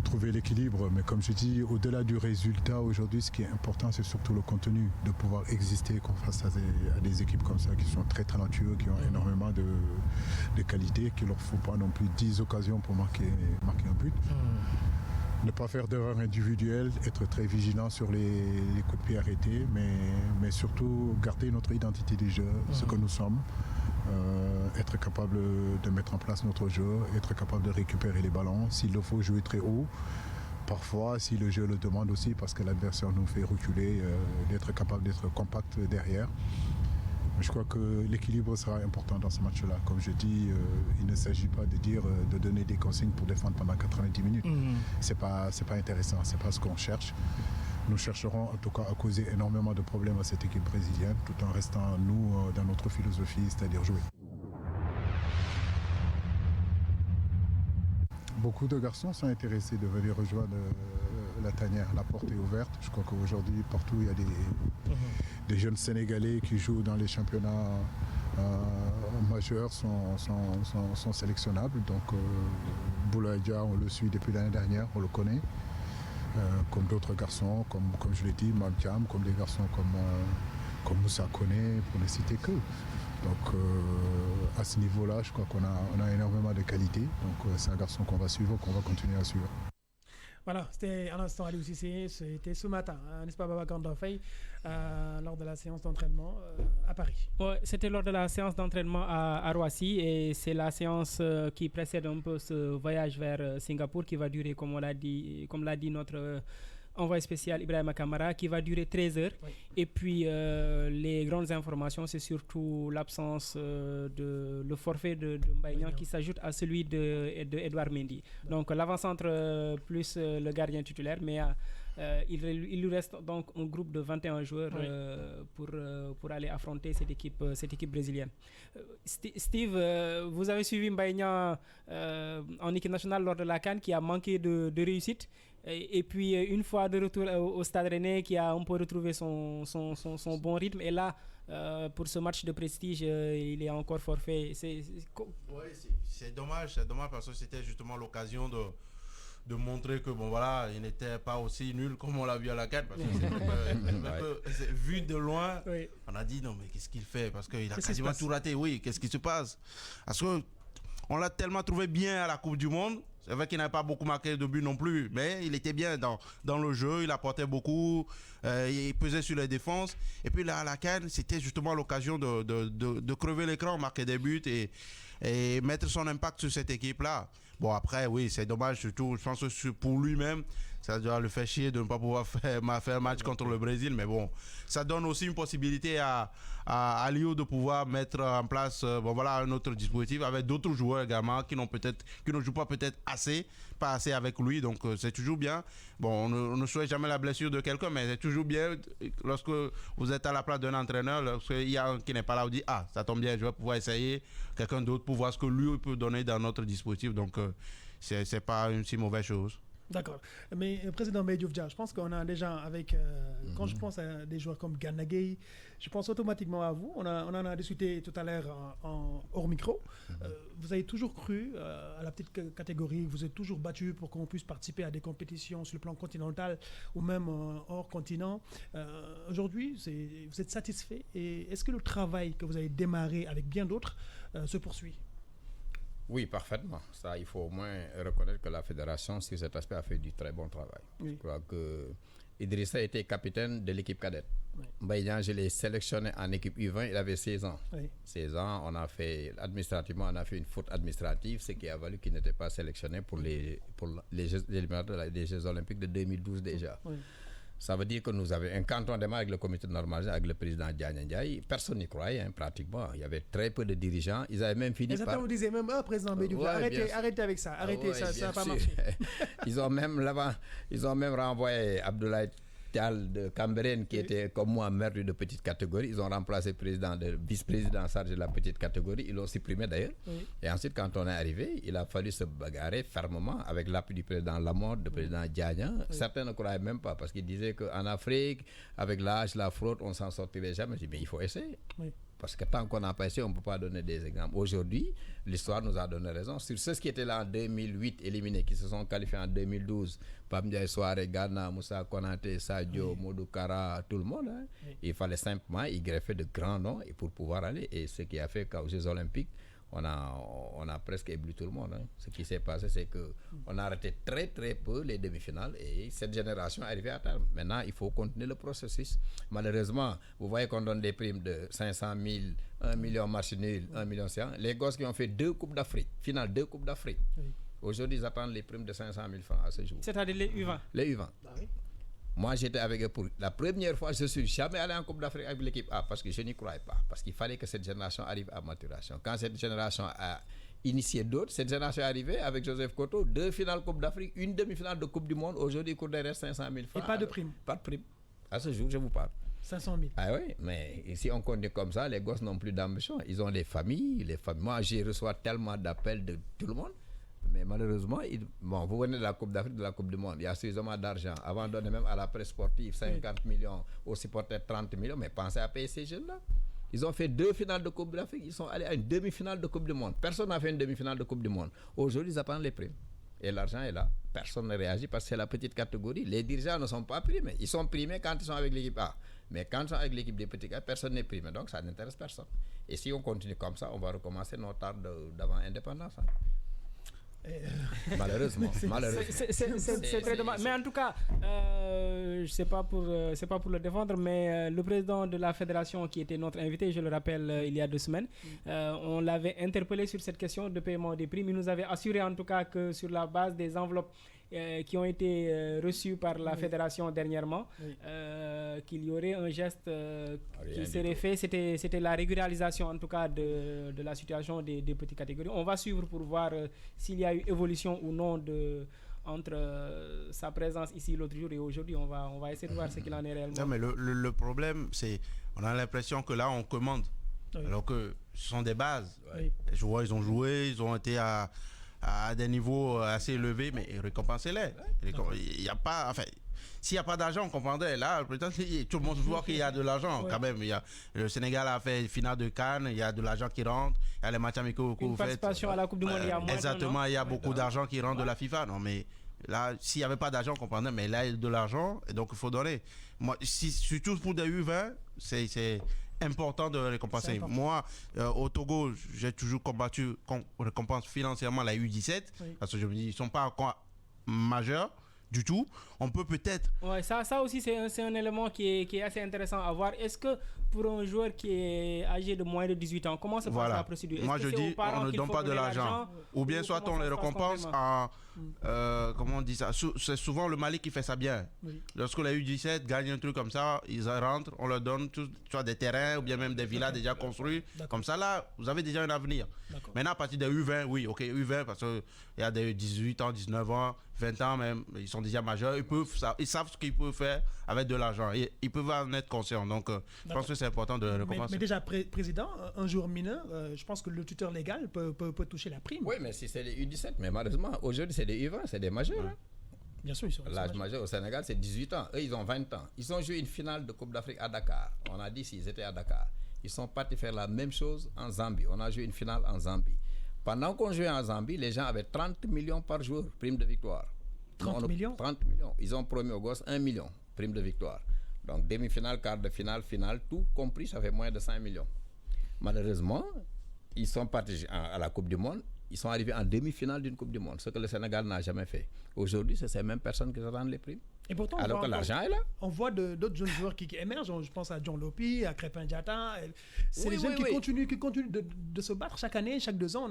trouver l'équilibre. Mais comme je dis, au-delà du résultat, aujourd'hui, ce qui est important, c'est surtout le contenu, de pouvoir exister face à des équipes comme ça qui sont très talentueuses, qui ont énormément de qualités, qu'il ne leur faut pas non plus 10 occasions pour marquer un but. Ne pas faire d'erreurs individuelles, être très vigilant sur les coups de pied arrêtés, mais surtout garder notre identité du jeu, ce que nous sommes, être capable de mettre en place notre jeu, être capable de récupérer les ballons, s'il le faut jouer très haut. Parfois, si le jeu le demande aussi, parce que l'adversaire nous fait reculer, d'être capable d'être compact derrière. Je crois que l'équilibre sera important dans ce match-là. Comme je dis, il ne s'agit pas de donner des consignes pour défendre pendant 90 minutes. C'est pas intéressant, c'est pas ce qu'on cherche. Nous chercherons en tout cas à causer énormément de problèmes à cette équipe brésilienne, tout en restant nous dans notre philosophie, c'est-à-dire jouer. Beaucoup de garçons sont intéressés de venir rejoindre la tanière. La porte est ouverte. Je crois qu'aujourd'hui, partout, il y a des jeunes Sénégalais qui jouent dans les championnats majeurs, sont sélectionnables. Donc, Boulaïdia, on le suit depuis l'année dernière, on le connaît. Comme d'autres garçons, comme je l'ai dit, Mamtiam, comme des garçons comme Moussa Koné, pour ne citer que. Donc à ce niveau-là, je crois qu'on a énormément de qualité. Donc c'est un garçon qu'on va suivre, qu'on va continuer à suivre.
Voilà, c'était un instant Aliou Cissé, c'était ce matin, n'est-ce pas Babacar Faye, lors de la séance d'entraînement à Paris.
Ouais, c'était lors de la séance d'entraînement à Roissy et c'est la séance qui précède un peu ce voyage vers Singapour qui va durer, comme l'a dit notre envoyé spécial Ibrahima Kamara, qui va durer 13 heures. Oui. Et puis les grandes informations, c'est surtout l'absence le forfait de Mbaye Niang qui s'ajoute à celui de Edouard Mendy. Donc l'avant-centre plus le gardien titulaire, mais il lui reste donc un groupe de 21 joueurs pour aller affronter cette équipe brésilienne. Steve, vous avez suivi Mbaye Niang en équipe nationale lors de la CAN qui a manqué de réussite. Et puis une fois de retour au Stade Rennais qui a un peu retrouvé son bon rythme, et là pour ce match de prestige il est encore forfait.
C'est dommage parce que c'était justement l'occasion de montrer que bon voilà, il n'était pas aussi nul comme on l'a vu à la CAN, parce que vu de loin, on a dit non mais qu'est-ce qu'il fait, parce qu'il a quasiment tout raté. Oui, qu'est-ce qui se passe, parce que on l'a tellement trouvé bien à la Coupe du Monde. C'est vrai qu'il n'avait pas beaucoup marqué de but non plus, mais il était bien dans le jeu, il apportait beaucoup, il pesait sur les défenses. Et puis là, à la CAN, c'était justement l'occasion de crever l'écran, marquer des buts et mettre son impact sur cette équipe-là. Bon, après, oui, c'est dommage, surtout, je pense que pour lui-même, ça doit le faire chier de ne pas pouvoir faire match contre le Brésil. Mais bon, ça donne aussi une possibilité à Lio de pouvoir mettre en place un autre dispositif avec d'autres joueurs également qui ne jouent pas peut-être pas assez avec lui. Donc c'est toujours bien. Bon, on ne souhaite jamais la blessure de quelqu'un, mais c'est toujours bien lorsque vous êtes à la place d'un entraîneur, lorsqu'il y a un qui n'est pas là, vous dites ça tombe bien, je vais pouvoir essayer quelqu'un d'autre pour voir ce que lui peut donner dans notre dispositif. Donc c'est pas une si mauvaise chose.
D'accord. Mais Président Medjoufja, je pense qu'on a déjà avec, quand je pense à des joueurs comme Gana Gueye, je pense automatiquement à vous. On en a discuté tout à l'heure hors micro. Vous avez toujours cru à la petite catégorie, vous êtes toujours battu pour qu'on puisse participer à des compétitions sur le plan continental ou même hors continent. Aujourd'hui, vous êtes satisfait et est-ce que le travail que vous avez démarré avec bien d'autres se poursuit?
Oui, parfaitement. Ça, il faut au moins reconnaître que la fédération, sur cet aspect, a fait du très bon travail. Oui. Je crois que Idrissa était capitaine de l'équipe cadette. Oui. Mbaye, je l'ai sélectionné en équipe U20, il avait 16 ans. Oui. 16 ans, administrativement, on a fait une faute administrative, ce qui a valu qu'il n'était pas sélectionné pour les Jeux Olympiques de 2012 déjà. Oui. Ça veut dire que nous avions, quand on démarre avec le comité de normalisation, avec le président Diagne Ndiaye, personne n'y croyait, pratiquement. Il y avait très peu de dirigeants. Ils avaient même fini
par... Vous disiez même, président Medjoufja, arrêtez avec ça. Arrêtez, ça n'a pas marché.
Ils ont même renvoyé Abdoulaye Tal de Cambérène, qui était comme moi maire de petite catégorie. Ils ont remplacé vice-président en charge de la petite catégorie. Ils l'ont supprimé d'ailleurs. Oui. Et ensuite, quand on est arrivé, il a fallu se bagarrer fermement avec l'appui du président Lamorde, du président Diagna. Oui. Certains ne croyaient même pas parce qu'ils disaient qu'en Afrique, avec l'âge, la fraude, on ne s'en sortirait jamais. Je dis, mais il faut essayer. Oui. Parce que tant qu'on n'a pas essayé, on ne peut pas donner des exemples. Aujourd'hui, l'histoire nous a donné raison. Sur ceux qui étaient là en 2008, éliminés, qui se sont qualifiés en 2012, Pamdia Soare, Ghana, Moussa Konaté, Sadio, Modou Kara, tout le monde. Hein. Oui. Il fallait simplement y greffer de grands noms pour pouvoir aller. Et ce qui a fait qu'aux Jeux Olympiques, on a presque ébloui tout le monde. Hein. Ce qui s'est passé, c'est qu'on a arrêté très très peu les demi-finales et cette génération est arrivée à terme. Maintenant, il faut continuer le processus. Malheureusement, vous voyez qu'on donne des primes de 500 000, 1 million match nul, 1 million 100. Les gosses qui ont fait 2 Coupes d'Afrique, finale 2 Coupes d'Afrique. Oui. Aujourd'hui, ils attendent les primes de 500 000 francs à ce jour.
C'est-à-dire les U20?
Les U20. Ah oui. Moi, j'étais avec eux pour la première fois. Je ne suis jamais allé en Coupe d'Afrique avec l'équipe A parce que je n'y croyais pas. Parce qu'il fallait que cette génération arrive à maturation. Quand cette génération a initié d'autres, cette génération est arrivée avec Joseph Koto, 2 finales Coupe d'Afrique, 1 demi-finale de Coupe du Monde. Aujourd'hui, il court derrière 500 000 francs.
Et pas de prime?
Pas de prime. À ce jour, je vous parle.
500 000.
Ah oui, mais si on continue comme ça, les gosses n'ont plus d'ambition. Ils ont des familles. Moi, j'y reçois tellement d'appels de tout le monde. Mais malheureusement, vous venez de la Coupe d'Afrique, de la Coupe du Monde, il y a suffisamment d'argent. Avant de donner même à la presse sportive 50 millions, aux supporters 30 millions, mais pensez à payer ces jeunes-là. Ils ont fait 2 finales de Coupe d'Afrique, ils sont allés à une demi-finale de Coupe du Monde. Personne n'a fait une demi-finale de Coupe du Monde. Aujourd'hui, ils attendent les primes. Et l'argent est là. Personne ne réagit parce que c'est la petite catégorie. Les dirigeants ne sont pas primés. Ils sont primés quand ils sont avec l'équipe A. Mais quand ils sont avec l'équipe des petits gars, personne n'est primé. Donc ça n'intéresse personne. Et si on continue comme ça, on va recommencer notre art d'avant indépendance. Hein. Malheureusement.
C'est très dommage. Mais en tout cas, c'est pas pour le défendre, mais le président de la fédération qui était notre invité, je le rappelle, il y a 2 semaines, on l'avait interpellé sur cette question de paiement des primes. Il nous avait assuré en tout cas que sur la base des enveloppes qui ont été reçus par la fédération dernièrement, qu'il y aurait un geste qui serait fait. C'était la régularisation en tout cas de la situation des petites catégories. On va suivre pour voir s'il y a eu évolution ou non entre sa présence ici l'autre jour et aujourd'hui. On va essayer de voir ce qu'il en est réellement.
Non, mais le problème, c'est on a l'impression que là on commande, alors que ce sont des bases. Les joueurs, ils ont joué, ils ont été à des niveaux assez élevés, mais récompensez-les. Il n'y a pas, enfin, s'il n'y a pas d'argent, on comprendrait. Là, peut-être tout le monde voit qu'il y a de l'argent quand même. Le Sénégal a fait finale de Cannes, il y a de l'argent qui rentre, il y a les matchs amicaux que vous faites.
Participation à la Coupe du Monde, il y a moins.
Exactement, il y a beaucoup d'argent qui rentre de la FIFA. Non, mais là, s'il n'y avait pas d'argent, on comprendrait, mais là, il y a de l'argent, et donc il faut donner. Moi, surtout pour des U20, c'est important de récompenser. Moi, au Togo, j'ai toujours combattu qu'on récompense financièrement la U17, parce que je me dis, ils ne sont pas encore majeurs, du tout, on peut peut-être...
Ouais, ça aussi, c'est un élément qui est assez intéressant à voir. Est-ce que pour un joueur qui est âgé de moins de 18 ans, comment se passe la procédure?
Moi, je dis, on ne donne pas de l'argent. Ou bien soit on les récompense en... comment on dit ça? C'est souvent le Mali qui fait ça bien. Oui. Lorsque la U17 gagne un truc comme ça, ils rentrent, on leur donne soit des terrains ou bien même des villas déjà construits. Comme ça, là, vous avez déjà un avenir. Maintenant, à partir des U20, oui, ok, U20, parce qu'il y a des 18 ans, 19 ans, 20 ans même, ils sont déjà majeurs, ils savent ce qu'ils peuvent faire avec de l'argent. Ils peuvent en être conscients. Donc, je pense que c'est important de récompenser.
Mais déjà, président, un joueur mineur, je pense que le tuteur légal peut toucher la prime.
Oui, mais si c'est les U17, mais malheureusement, aujourd'hui, c'est des U20, c'est des majeurs. Hein.
Bien sûr, ils sont
l'âge majeur au Sénégal, c'est 18 ans. Eux, ils ont 20 ans. Ils ont joué une finale de Coupe d'Afrique à Dakar. On a dit s'ils étaient à Dakar. Ils sont partis faire la même chose en Zambie. On a joué une finale en Zambie. Pendant qu'on jouait en Zambie, les gens avaient 30 millions par jour, prime de victoire.
30 millions?
30 millions. Ils ont promis aux gosses 1 million, prime de victoire. Donc demi-finale, quart de finale, finale, tout compris, ça fait moins de 5 millions. Malheureusement, ils sont partis à la Coupe du Monde. Ils sont arrivés en demi-finale d'une Coupe du Monde, ce que le Sénégal n'a jamais fait. Aujourd'hui, c'est ces mêmes personnes qui rendent les primes.
Et pourtant,
alors que l'argent est là.
On voit d'autres jeunes joueurs qui émergent. Je pense à John Lopi, à Crépin Diatta. C'est les jeunes qui continuent de se battre chaque année, chaque 2 ans.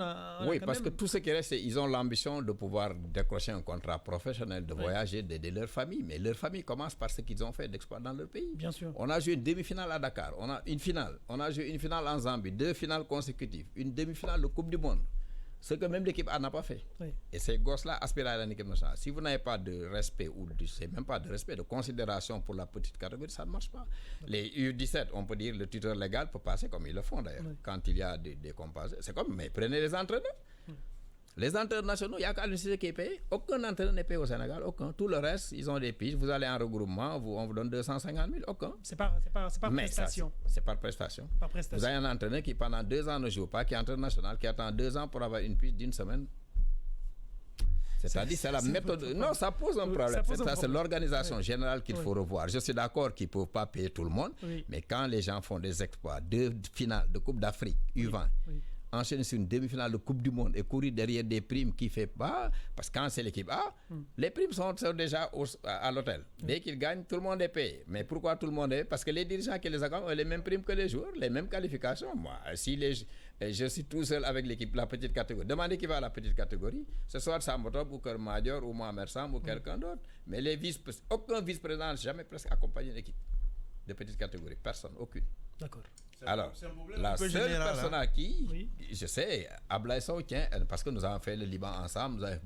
Oui, parce que tout ce qui reste, ils ont l'ambition de pouvoir décrocher un contrat professionnel, de voyager, d'aider leur famille. Mais leur famille commence par ce qu'ils ont fait d'exploit dans leur pays.
Bien sûr.
On a joué une demi-finale à Dakar, on a une finale. On a joué une finale en Zambie, 2 finales consécutives, une demi-finale de Coupe du Monde. Ce que même l'équipe A n'a pas fait. Oui. Et ces gosses-là aspirent à l'équipe nationale. Si vous n'avez pas de respect, ou c'est même pas de respect, de considération pour la petite catégorie, ça ne marche pas. Les U17, on peut dire, le tuteur légal peut passer comme ils le font d'ailleurs. Oui. Quand il y a des compensations. C'est comme, mais prenez les entraîneurs. Oui. Les entraîneurs nationaux, il y a qu'à l'université qui est payé. Aucun entraîneur n'est payé au Sénégal, aucun. Tout le reste, ils ont des piges. Vous allez en regroupement, on vous donne 250 000, aucun.
C'est par prestation.
C'est par prestation.
Par prestation.
Vous avez un entraîneur qui pendant 2 ans ne joue pas, qui est entraîneur national, qui attend 2 ans pour avoir une pige d'une semaine. C'est-à-dire, c'est la méthode. Non, ça pose un problème. C'est l'organisation générale qu'il faut revoir. Je suis d'accord qu'ils ne peuvent pas payer tout le monde, mais quand les gens font des exploits, 2 finales de Coupe d'Afrique, U20, enchaîner sur une demi-finale de Coupe du Monde et courir derrière des primes qui ne fait pas, parce que quand c'est l'équipe A, les primes sont déjà à l'hôtel. Dès qu'ils gagnent, tout le monde est payé. Mais pourquoi tout le monde est payé? Parce que les dirigeants qui les accompagnent ont les mêmes primes que les joueurs, les mêmes qualifications. Moi, si je suis tout seul avec l'équipe, la petite catégorie, demandez qui va à la petite catégorie, ce soit Sambotob ou Kermadior ou Mohamed Sam ou quelqu'un d'autre. Mais aucun vice-président n'a jamais presque accompagné l'équipe de petite catégorie. Personne, aucune.
D'accord.
Alors, la seule personne à qui, je sais, Ablaye Sow, tiens, parce que nous avons fait le Liban ensemble,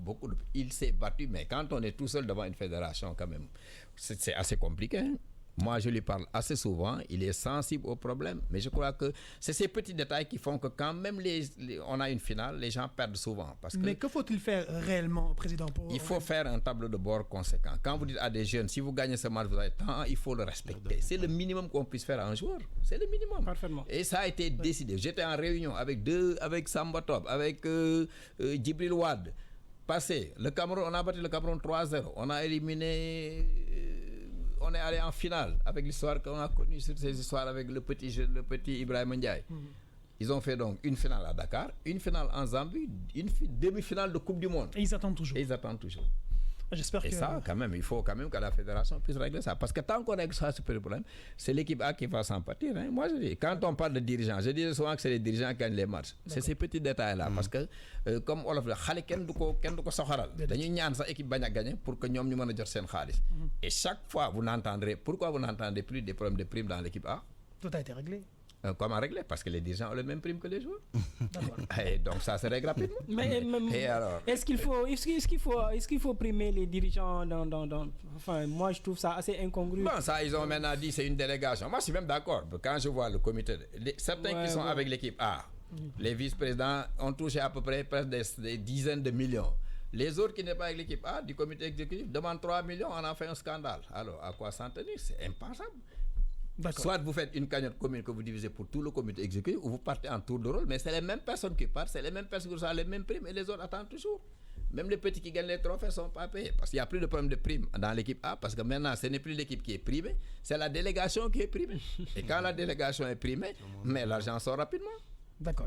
il s'est battu, mais quand on est tout seul devant une fédération, quand même, c'est assez compliqué. Hein? Moi, je lui parle assez souvent, il est sensible aux problèmes, mais je crois que c'est ces petits détails qui font que quand même on a une finale, les gens perdent souvent.
Mais que faut-il faire réellement, Président?
Il faut faire un tableau de bord conséquent. Quand vous dites à des jeunes, si vous gagnez ce match, vous avez tant, il faut le respecter. C'est le minimum qu'on puisse faire à un joueur. C'est le minimum.
Parfaitement.
Et ça a été décidé. J'étais en réunion avec Samba Top, avec Djibril Wad. Passé, le Cameroun, on a battu le Cameroun 3-0. On a éliminé... on est allé en finale avec l'histoire qu'on a connue sur ces histoires avec le petit Ibrahim Ndiaye. Ils ont fait donc une finale à Dakar, une finale en Zambie, une demi-finale de Coupe du Monde.
Et ils attendent toujours.
J'espère que... ça, quand même, il faut quand même que la fédération puisse régler ça. Parce que tant qu'on règle ça, c'est pas le problème. C'est l'équipe A qui va s'en pâtir. Hein. Moi, je dis, quand on parle de dirigeants, je dis souvent que c'est les dirigeants qui gagnent les matchs. C'est ces petits détails-là. Parce que, comme on l'a fait, kenn du ko soxoral. Dañuy ñaan sa équipe bañ a gagner pour que ñoom ñu mën a jot seen xaalis. Et chaque fois, pourquoi vous n'entendez plus des problèmes de primes dans l'équipe A?
Tout a été réglé.
Comment régler? Parce que les dirigeants ont les mêmes primes que les joueurs. Et donc ça se règle rapidement.
Mais alors, est-ce qu'il faut primer les dirigeants enfin, moi je trouve ça assez incongru.
Bon, ça ils ont maintenant dit c'est une délégation. Moi je suis même d'accord. Quand je vois le comité, certains qui sont avec l'équipe A, les vice-présidents ont touché à peu près presque des dizaines de millions. Les autres qui n'est pas avec l'équipe A du comité exécutif demandent 3 millions, on a fait un scandale. Alors à quoi s'en tenir? C'est impensable. Soit vous faites une cagnotte commune que vous divisez pour tout le comité exécutif, ou vous partez en tour de rôle, mais c'est les mêmes personnes qui partent, c'est les mêmes personnes qui ont les mêmes primes, et les autres attendent toujours. Même les petits qui gagnent les trophées ne sont pas payés, parce qu'il n'y a plus de problème de primes dans l'équipe A, parce que maintenant, ce n'est plus l'équipe qui est primée, c'est la délégation qui est primée. Et quand la délégation est primée, mais l'argent sort rapidement.
D'accord.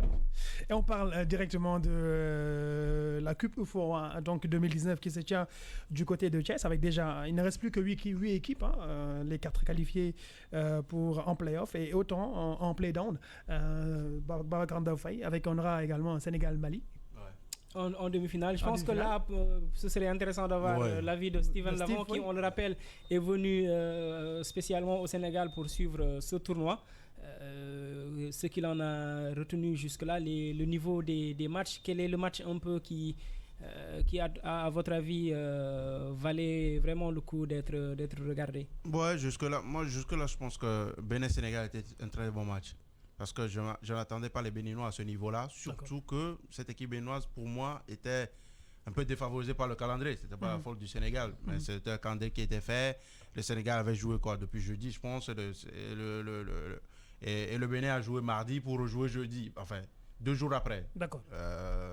Et on parle directement de la Coupe UFO donc 2019 qui se tient du côté de Thiès avec déjà, il ne reste plus que 8 équipes, les 4 qualifiées en play-off et autant en play-down. Babacar Ndao Faye avec on aura également Sénégal-Mali.
En demi-finale. Je pense que là, ce serait intéressant d'avoir l'avis de Steven Lavon qui, on le rappelle, est venu spécialement au Sénégal pour suivre ce tournoi. Ce qu'il en a retenu jusque-là, le niveau des matchs. Quel est le match un peu qui à votre avis, valait vraiment le coup d'être regardé?
Ouais, jusque-là, je pense que Bénin-Sénégal était un très bon match. Parce que je n'attendais pas les Béninois à ce niveau-là. Surtout que cette équipe béninoise, pour moi, était un peu défavorisée par le calendrier. Ce n'était pas la faute du Sénégal. Mais c'était un calendrier qui était fait. Le Sénégal avait joué depuis jeudi, je pense. Et le Bénin a joué mardi pour rejouer jeudi. Enfin, 2 jours après.
D'accord.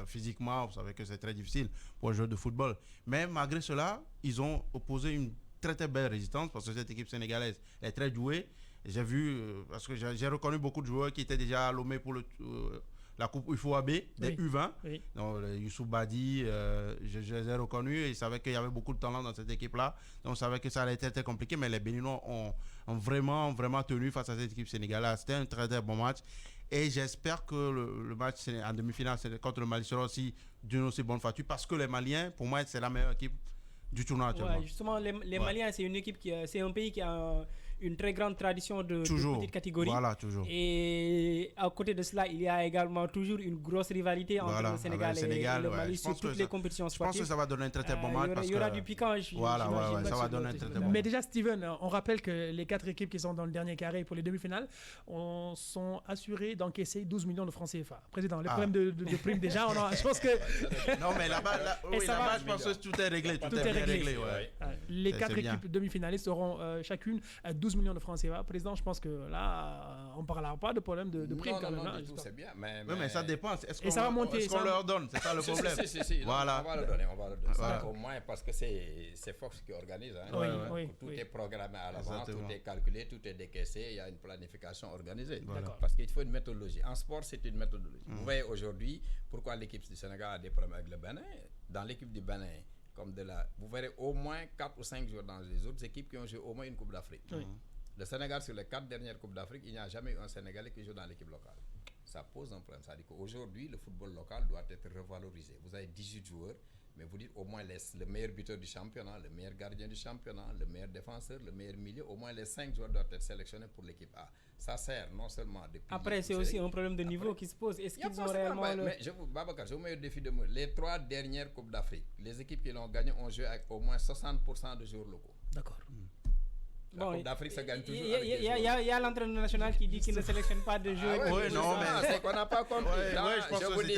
Physiquement, vous savez que c'est très difficile pour un joueur de football. Mais malgré cela, ils ont opposé une très très belle résistance parce que cette équipe sénégalaise est très douée. J'ai vu, parce que j'ai reconnu beaucoup de joueurs qui étaient déjà nommés pour la Coupe UFOAB, des U20. Oui. Donc, Youssouf Badi, je les ai reconnus et ils savaient qu'il y avait beaucoup de talent dans cette équipe-là. Donc, on savait que ça allait être très compliqué, mais les Béninois ont vraiment tenu face à cette équipe sénégalaise. C'était un très, très bon match. Et j'espère que le match en demi-finale contre le Mali sera aussi d'une aussi bonne facture parce que les Maliens, pour moi, c'est la meilleure équipe du tournoi actuellement.
Ouais, justement, les Maliens, c'est une équipe c'est un pays qui a une très grande tradition de petite catégorie.
Voilà, toujours.
Et à côté de cela, il y a également toujours une grosse rivalité entre le Sénégal et le Mali sur toutes les compétitions sportives.
Je pense que ça va donner un très bon match.
Il y aura du piquant.
Voilà, ça va donner un très bon match.
Mais déjà, Steven, on rappelle que les 4 équipes qui sont dans le dernier carré pour les demi-finales sont assurées d'encaisser 12 millions de francs CFA. Président, les problèmes de primes déjà, je pense que...
Non, mais là-bas, je pense que tout est réglé. Tout est réglé.
Les 4 équipes demi-finalistes auront chacune 12 millions de francs CFA. Président, je pense que là, on ne parlera pas de problème de prime quand même.
Non, du tout, c'est bien.
Mais ça dépend.
Est-ce
qu'on leur donne? C'est ça le problème.
Si, voilà. On va le donner. Au moins, parce que c'est Fox qui organise. Tout est programmé à l'avance, tout est calculé, tout est décaissé. Il y a une planification organisée. Parce qu'il faut une méthodologie. En sport, c'est une méthodologie. Vous voyez aujourd'hui pourquoi l'équipe du Sénégal a des problèmes avec le Bénin. Dans l'équipe du Bénin, vous verrez au moins 4 ou 5 joueurs dans les autres équipes qui ont joué au moins une Coupe d'Afrique. Le Sénégal, sur les 4 dernières Coupes d'Afrique, il n'y a jamais eu un Sénégalais qui joue dans l'équipe locale. Ça pose un problème. Ça dit qu'aujourd'hui, le football local doit être revalorisé. Vous avez 18 joueurs, mais vous dites au moins le meilleur buteur du championnat, le meilleur gardien du championnat, le meilleur défenseur, le meilleur milieu, au moins les 5 joueurs doivent être sélectionnés pour l'équipe A. Ça sert non seulement de...
Après, c'est aussi un problème de niveau qui se pose. Est-ce qu'ils ont réellement...
Babacar, je vous mets au défi de moi. Les 3 dernières Coupes d'Afrique, les équipes qui l'ont gagné ont joué avec au moins 60% de joueurs locaux.
D'accord.
La Coupe d'Afrique, ça gagne toujours.
Il y a l'entraîneur national qui dit qu'il ne sélectionne pas de joueurs.
C'est qu'on n'a pas compris. Je vous dis,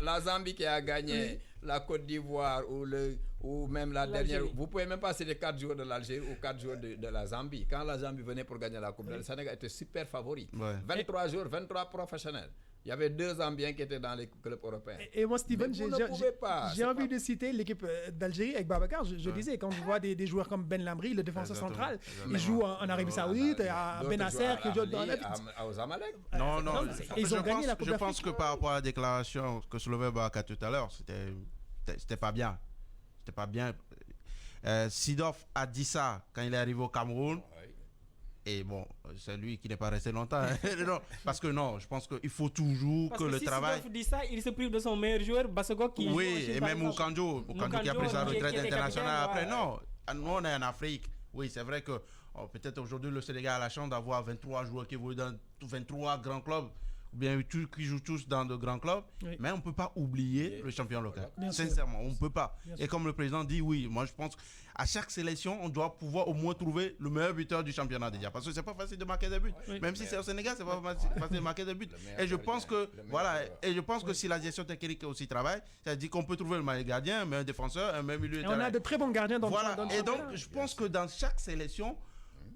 la Zambie qui a gagné, la Côte d'Ivoire ou même la dernière. Vous ne pouvez même pas citer 4 joueurs de l'Algérie ou 4 joueurs de la Zambie. Quand la Zambie venait pour gagner la Coupe, le Sénégal était super favori. 23 joueurs, 23 professionnels. Il y avait 2 Zambiens qui étaient dans les clubs européens.
Et moi, Steven, j'ai envie de citer l'équipe d'Algérie avec Babacar. Je disais, quand je vois des joueurs comme Ben Lamri, le défenseur central, il joue en Arabie Saoudite, à Benasser, qui joue dans la
aux Amalek.
Non.
Ils ont gagné la Coupe d'Afrique.
Je pense que par rapport à la déclaration que soulevait Babacar tout à l'heure, c'était pas bien. C'était pas bien. Sidoff a dit ça quand il est arrivé au Cameroun. Et bon, c'est lui qui n'est pas resté longtemps. Non, parce que je pense qu'il faut toujours que le travail...
Parce que si dit ça, il se prive de son meilleur joueur, Bassego, qui...
Oui, et même Oukanjo qui a pris sa retraite internationale après. Non, nous on est en Afrique. Oui, c'est vrai que peut-être aujourd'hui le Sénégal a la chance d'avoir 23 joueurs qui évoluent dans 23 grands clubs, ou bien qui jouent tous dans de grands clubs, mais on ne peut pas oublier le champion local. Sincèrement, on ne peut pas. Et comme le président dit, oui, moi je pense qu'à chaque sélection, on doit pouvoir au moins trouver le meilleur buteur du championnat déjà. Parce que ce n'est pas facile de marquer des buts. Même si c'est au Sénégal, ce n'est pas facile de marquer des buts. Et je pense que si la gestion technique aussi travaille, c'est-à-dire qu'on peut trouver le meilleur gardien, un meilleur défenseur, un meilleur milieu de terrain.
On a de très bons gardiens dans
le Et donc, je pense que dans chaque sélection,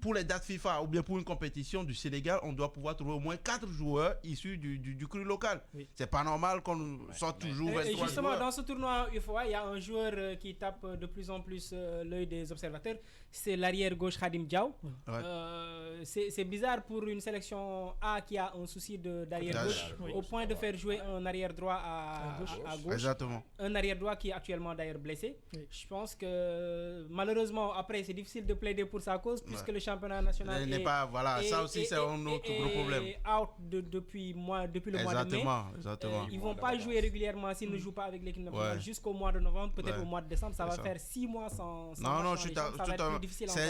pour les dates FIFA ou bien pour une compétition du Sénégal, on doit pouvoir trouver au moins 4 joueurs issus du cru local. Oui. C'est pas normal qu'on sorte toujours 23
et justement,
joueurs.
dans ce tournoi UFOA, il y a un joueur qui tape de plus en plus l'œil des observateurs. C'est l'arrière gauche Khadim Diaw. C'est bizarre pour une sélection A qui a un souci d'arrière gauche au point de faire jouer un arrière droit à gauche.
Exactement.
Un arrière droit qui est actuellement d'ailleurs blessé. Je pense que malheureusement, après, c'est difficile de plaider pour sa cause puisque le championnat national
n'est pas. Voilà, ça aussi, c'est un autre gros problème.
Out depuis le mois de mai.
Exactement.
Ils ne vont pas jouer régulièrement s'ils ne jouent pas avec l'équipe nationale jusqu'au mois de novembre, peut-être au mois de décembre. Ça va faire 6 mois sans
non, je suis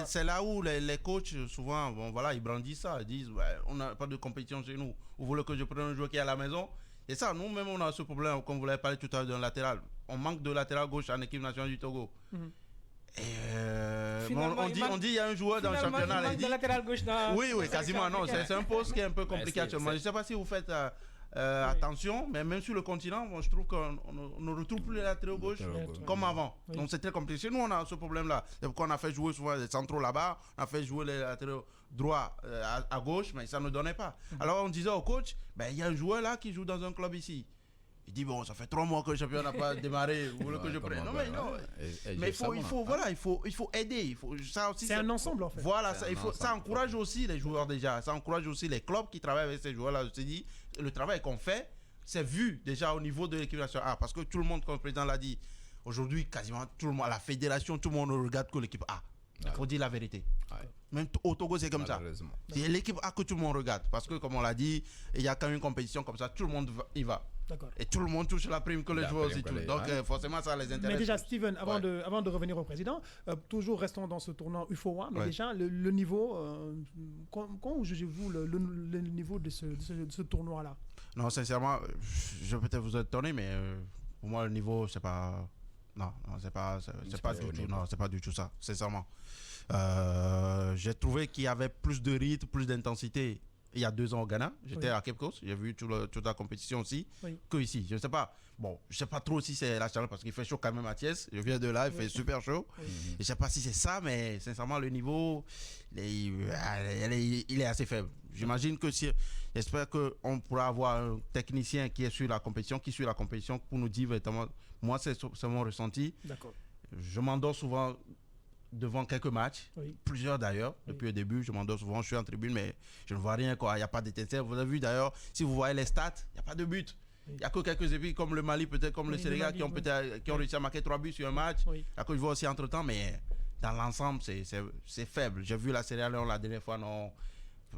c'est là où les coachs, souvent, ils brandissent ça. Ils disent on n'a pas de compétition chez nous. Vous voulez que je prenne un joueur qui est à la maison? Et ça, nous-mêmes, on a ce problème, comme vous l'avez parlé tout à l'heure, d'un latéral. On manque de latéral gauche en équipe nationale du Togo. On dit il y a un joueur dans le championnat.
Il manque de latéral gauche dans
oui, quasiment. Non, c'est un poste qui est un peu compliqué actuellement. Je ne sais pas si vous faites attention, mais même sur le continent, je trouve qu'on ne retrouve plus les latéraux gauche comme avant. Donc c'est très compliqué. Chez nous, on a ce problème-là. C'est pourquoi on a fait jouer souvent les centraux là-bas, on a fait jouer les latéraux droits à gauche, mais ça ne donnait pas. Alors on disait au coach, il y a un joueur là qui joue dans un club ici. Il dit ça fait 3 mois que le championnat n'a pas démarré. Vous voulez que je prenne? Non, mais non. Mais il faut aider. Ça aussi,
c'est un ensemble en fait.
Voilà, ça encourage aussi les joueurs déjà. Ça encourage aussi les clubs qui travaillent avec ces joueurs-là. Je te dis, le travail qu'on fait, c'est vu déjà au niveau de l'équipe nationale A. Parce que tout le monde, comme le président l'a dit, aujourd'hui, quasiment tout le monde, à la fédération, tout le monde ne regarde que l'équipe A. Il faut dire la vérité. Même au Togo, c'est comme ça. C'est l'équipe A que tout le monde regarde. Parce que, comme on l'a dit, il y a quand même une compétition comme ça, tout le monde y va. Et tout le monde touche la prime que les joueurs aussi touchent. Donc, forcément, ça les intéresse.
Mais déjà, Steven, avant de revenir au président, toujours restons dans ce tournant UFOA, mais déjà, le niveau, comment jugez-vous le niveau de ce tournoi-là?
Non, sincèrement, je vais peut-être vous étonner, mais pour moi, le niveau, c'est pas. Non, c'est pas du tout. Non, c'est pas du tout ça, sincèrement. J'ai trouvé qu'il y avait plus de rythme, plus d'intensité. Il y a 2 ans au Ghana, j'étais à Cape Coast, j'ai vu toute la compétition aussi, que ici. Je ne sais pas. Bon, je ne sais pas trop si c'est la chaleur parce qu'il fait chaud quand même à Thiès. Je viens de là, il fait super chaud. Je ne sais pas si c'est ça, mais sincèrement, le niveau, il est assez faible. J'imagine que j'espère qu'on pourra avoir un technicien qui est sur la compétition, qui suit la compétition pour nous dire véritablement. Moi, c'est mon ressenti.
D'accord.
Je m'endors souvent devant quelques matchs, plusieurs d'ailleurs, depuis le début, je m'endors souvent, je suis en tribune, mais je ne vois rien, il n'y a pas d'étincelle. Vous avez vu d'ailleurs, si vous voyez les stats, il n'y a pas de but. Il n'y a que quelques équipes comme le Mali, peut-être comme le Sénégal, qui ont réussi à marquer 3 buts sur un match. Il y a que je vois aussi entre-temps, mais dans l'ensemble, c'est faible. J'ai vu la Sierra Leone la dernière fois, non.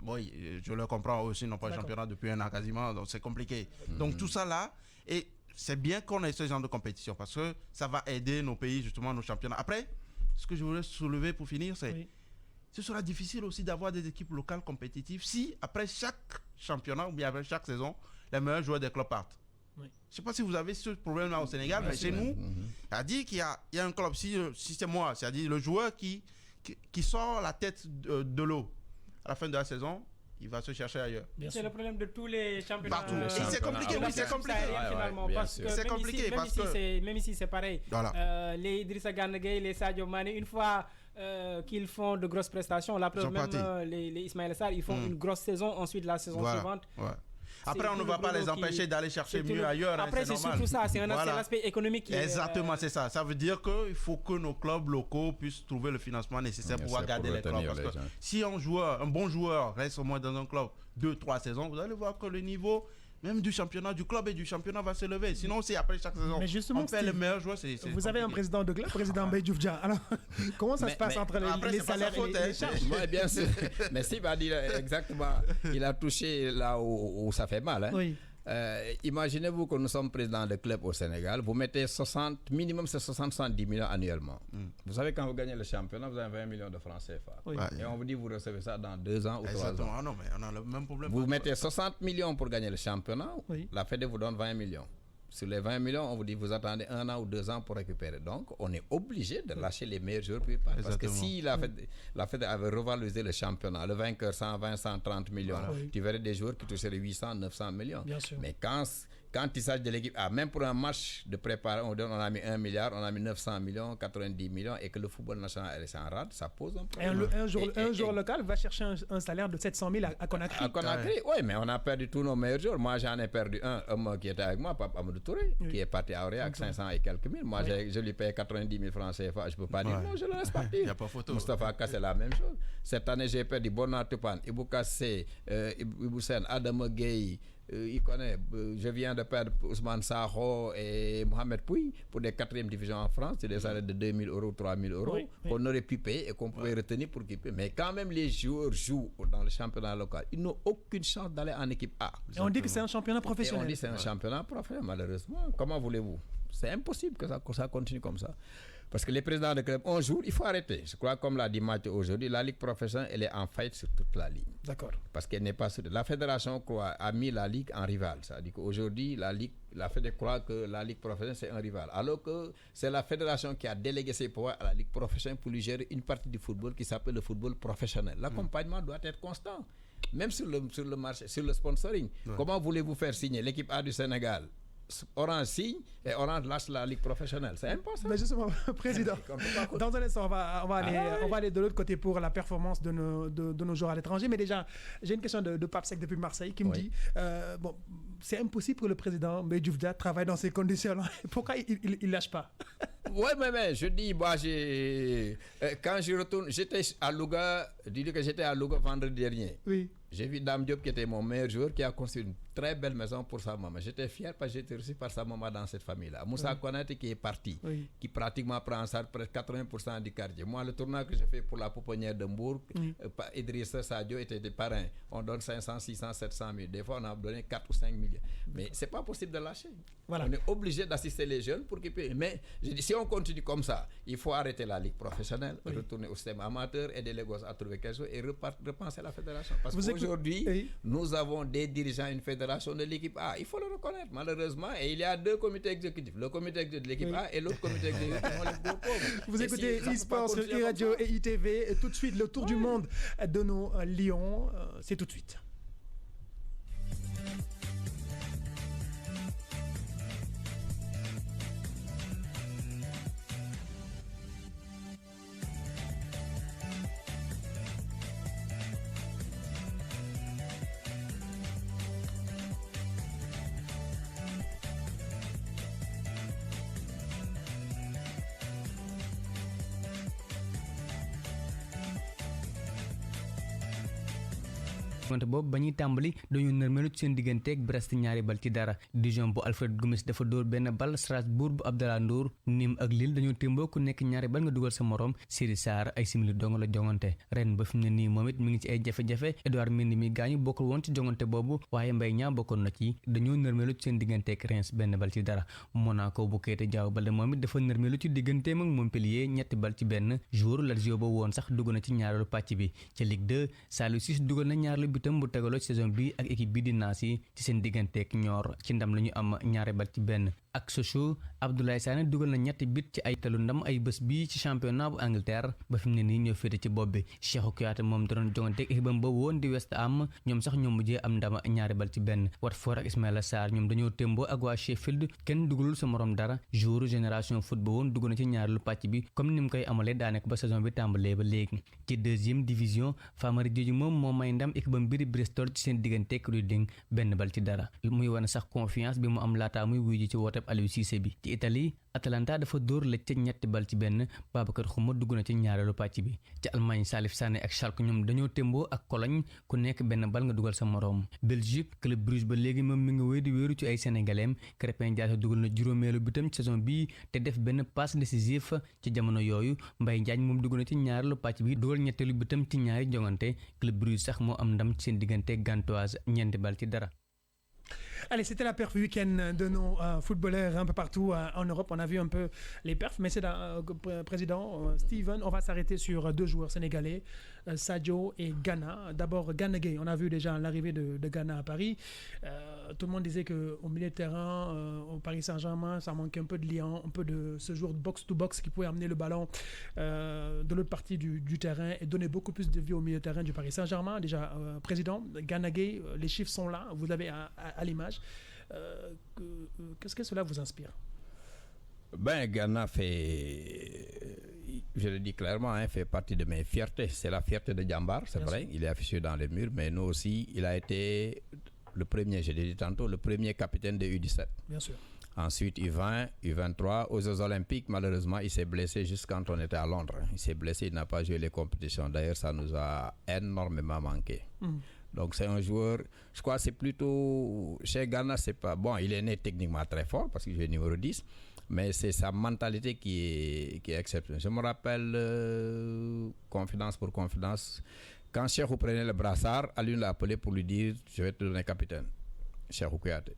Oui, je le comprends aussi, n'ont pas le championnat depuis 1 an quasiment, donc c'est compliqué. Donc tout ça là, et c'est bien qu'on ait ce genre de compétition parce que ça va aider nos pays, justement, nos championnats. Après, ce que je voulais soulever pour finir, c'est ce sera difficile aussi d'avoir des équipes locales compétitives si, après chaque championnat ou bien après chaque saison, les meilleurs joueurs des clubs partent. Je ne sais pas si vous avez ce problème-là au Sénégal, mais chez nous, c'est-à-dire qu'il y a un club, si c'est moi, c'est-à-dire le joueur qui sort la tête de l'eau à la fin de la saison, il va se chercher ailleurs.
C'est le problème de tous les championnats.
Partout. C'est compliqué, c'est compliqué.
C'est compliqué parce que même ici c'est pareil. Voilà. Les Idrissa Gana Gueye, les Sadio Mané, une fois qu'ils font de grosses prestations, la preuve même les Ismaël Sarr, ils font une grosse saison, ensuite la saison suivante.
Après, on ne va pas les empêcher d'aller chercher mieux ailleurs.
Après, c'est surtout ça, c'est l'aspect économique qui
exactement, c'est ça. Ça veut dire qu'il faut que nos clubs locaux puissent trouver le financement nécessaire pour pouvoir garder les clubs. Parce que si un bon joueur reste au moins dans un club 2-3 saisons, vous allez voir que le niveau même du championnat, du club et du championnat va se lever. Sinon, c'est après chaque saison. Mais justement, on fait les meilleurs joueurs.
Vous avez un président de club, président Mbaye Diouf Dia. Alors, comment ça se passe entre les salaires et les charges?
Oui, bien sûr. Mais Steve a dit exactement, il a touché là où ça fait mal. Hein. Oui. Imaginez-vous que nous sommes présidents de club au Sénégal, vous mettez minimum c'est 70 millions annuellement. Vous savez, quand vous gagnez le championnat, vous avez 20 millions de francs CFA. Oui. Et on vous dit vous recevez ça dans 2 ans ou 3 ans.
Ah non, mais on a le même problème.
Vous mettez 60 millions pour gagner le championnat, la Fédé vous donne 20 millions. Sur les 20 millions, on vous dit vous attendez 1 an ou 2 ans pour récupérer. Donc, on est obligé de lâcher les meilleurs joueurs. Parce que si la Fédé avait revalorisé le championnat, le vainqueur 120, 130 millions, tu verrais des joueurs qui toucheraient 800, 900 millions. Mais quand quand il s'agit de l'équipe A, même pour un match de préparation, on a mis 1 milliard, on a mis 900 millions, 90 millions, et que le football national est en rade, ça pose un problème.
Et un joueur local va chercher un salaire de 700 000 à Conakry.
À Conakry, oui, mais on a perdu tous nos meilleurs joueurs. Moi, j'en ai perdu un homme qui était avec moi, Pape Amadou Touré, qui est parti à Aurillac, 500 et quelques mille. Moi, je lui paye 90 000 francs CFA. Je ne peux pas dire non, je le laisse partir.
Il n'y a pas photo.
Moustapha Kassé, la même chose. Cette année, j'ai perdu Bernard Tupan, Ibou Kassé, Ibou Sen, Adama Gueye. Je viens de perdre Ousmane Sakho et Mohamed Pouy pour des 4e divisions en France. C'est des salaires de 2 000 euros, 3 000 euros qu'on aurait pu payer et qu'on pouvait retenir pour qu'ils paient. Mais quand même, les joueurs jouent dans le championnat local. Ils n'ont aucune chance d'aller en équipe A.
Et on dit que c'est un championnat professionnel.
Et on dit que c'est un championnat professionnel, malheureusement. Comment voulez-vous? C'est impossible que ça continue comme ça. Parce que les présidents de club, un jour, il faut arrêter. Je crois, comme l'a dit Mathieu aujourd'hui, la Ligue professionnelle, elle est en faillite sur toute la ligne.
D'accord.
Parce qu'elle n'est pas sur... La fédération a mis la Ligue en rival. C'est-à-dire qu'aujourd'hui, la fédération croit que la Ligue professionnelle, c'est un rival. Alors que c'est la fédération qui a délégué ses pouvoirs à la Ligue professionnelle pour lui gérer une partie du football qui s'appelle le football professionnel. L'accompagnement doit être constant. Même sur le marché, sur le sponsoring. Comment voulez-vous faire signer l'équipe A du Sénégal? Orange signe et Orange lâche la Ligue professionnelle. C'est impossible.
Mais justement, Président, dans un instant, on va aller de l'autre côté pour la performance de nos joueurs à l'étranger. Mais déjà, j'ai une question de Pape Seck depuis Marseille qui me dit c'est impossible que le président Mbaye Diouf Dia travaille dans ces conditions-là. Pourquoi il ne lâche pas?
Oui, mais je dis, quand je retourne, j'étais à Louga, j'étais à Louga vendredi dernier.
Oui.
J'ai vu Dame Diop qui était mon meilleur joueur qui a construit une très belle maison pour sa maman. J'étais fier parce que j'étais reçu par sa maman dans cette famille-là. Moussa Konaté qui est parti, qui pratiquement prend en charge presque 80% du quartier. Moi, le tournoi que j'ai fait pour la pouponnière de Mbourg, Idrissa Sadio était des parrains. On donne 500, 600, 700 000. Des fois, on a donné 4 ou 5 millions. Mais ce n'est pas possible de lâcher. Voilà. On est obligé d'assister les jeunes pour qu'ils puissent. Mais je dis, si on continue comme ça, il faut arrêter la Ligue professionnelle, retourner au système amateur, aider les gosses à trouver quelque chose et repenser la fédération. Parce qu'aujourd'hui, nous avons des dirigeants, une fédération de l'équipe A. Il faut le reconnaître, malheureusement. Et il y a 2 comités exécutifs. Le comité exécutif de l'équipe A et l'autre comité exécutif de
Vous écoutez e-sport sur e-radio et ITV. Et tout de suite, le tour du monde de nos Lions. C'est tout de suite.
wante boobu ba ñuy tàmbali dañu nërmelu ci seen digganteeg Brest ñaari bal ci dara. Dijon bu Alfred Gomis dafa dóor benn bal. Strasbourg bu Abdallah Ndour. Nîmes ak Lille dañoo témboo ku nekk ñaari bal nga dugal sa morom. Siri Sarr ay simili dong la jongante ren ba fi mu ne nii moom it mi ngi ci ay jafe-jafe. Edouard Mendy mi gaañu bokkul woon ci jongante boobu waaye Mbaye Niang bokkoon na ci. Dañoo nërmelu ci seen digganteeg Reims benn bal ci dara. Monaco bu Keita Diao Baldé moom it dafa nërmelu ci digganteem ak Montpellier ñetti bal ci benn. Jour Lazio ba woon sax dugg na ci ñaareelu pàcc bi. Ca Ligue 2 Saliou Ciss dugal na ñaareelu bitam bu tegaloo ci saison bi ak équipe bi di Nancy ci seen digganteeg Niort ci ndam la ñu am ñaari bal ci benn. Ak Sochaux Abdoulaye Sané dugal na ñetti bit ci ay telu ndam ay bés bi ci championnat bu Angleterre ba fi mu ne nii ñoo féete ci bopp bi. Cheikhou Kouyaté moom da doon jonganteeg équipe am ba woon di West Ham ñoom sax ñoo mujjee am ndam ñaari bal ci benn. Watford ak Ismaïla Sarr ñoom dañoo témboo ak waa Sheffield kenn dugalul sa morom dara. Jour Génération Foot ba woon dugg na ci ñaareelu pàcc bi comme ni mu koy amalee daanaka ba saison bi tàmbalee ba léegi. Ci deuxième division Famara Diédhiou moom moo may ndam équipe am bi di Bristol ci seen digganteeg Reading benn bal ci dara. muy wane sax confiance bi mu am laataa muy wuyu ji ci wooteb Aliou Cissé bi. Ci Italie Atalanta dafa dóor Lecce ñetti bal ci benn. Babacar Xuma dugg na ci ñaareelu pàcc bi. ci Allemagne Salif Sané ak Schalke ñoom dañoo témboo ak Cologne ku nekk benn bal nga dugal sa moroom. Belgique Club Brugge ba léegi moom mi ngi wéy di wéeru ci ay sénégalais. Crépin Diatta dugal na juróomeelu bitam ci saison bii te def benn passe décisif ci jamono yooyu. Mbaye Diagne moom dugg na ci ñaareelu pàcc bi dugal ñetteelu bitam ci ñaari jongante. Club Brugge sax moo am ndam ci seen diggante Gantoise ñeenti bal ci dara.
Allez, c'était la perf week-end de nos footballeurs un peu partout en Europe. On a vu un peu les perfs, mais c'est président Steven. On va s'arrêter sur 2 joueurs sénégalais, Sadio et Gana. D'abord, Gana Gueye. On a vu déjà l'arrivée de Gana à Paris. Tout le monde disait qu'au milieu de terrain, au Paris Saint-Germain, ça manquait un peu de liant, un peu de ce joueur de box-to-box qui pouvait amener le ballon de l'autre partie du terrain et donner beaucoup plus de vie au milieu de terrain du Paris Saint-Germain. Déjà, président Gana Gueye, les chiffres sont là, vous l'avez à l'image. Qu'est-ce que cela vous inspire?
Ben, Ghana fait, je le dis clairement, fait partie de mes fiertés. C'est la fierté de Djambar, c'est vrai. Il est affiché dans les murs, mais nous aussi, il a été le premier, je l'ai dit tantôt, le premier capitaine de U17.
Bien sûr.
Ensuite, U20, U23. Aux Jeux Olympiques, malheureusement, il s'est blessé juste quand on était à Londres. Il s'est blessé, il n'a pas joué les compétitions. D'ailleurs, ça nous a énormément manqué. Donc, c'est un joueur, je crois que c'est plutôt, chez Ghana, c'est pas, bon, il est né techniquement très fort parce qu'il joue numéro 10, mais c'est sa mentalité qui est exceptionnelle. Je me rappelle, confidence pour confidence, quand Cheikhou prenait le brassard, Alioune l'a appelé pour lui dire, je vais te donner capitaine. Cheikhou Kouyaté.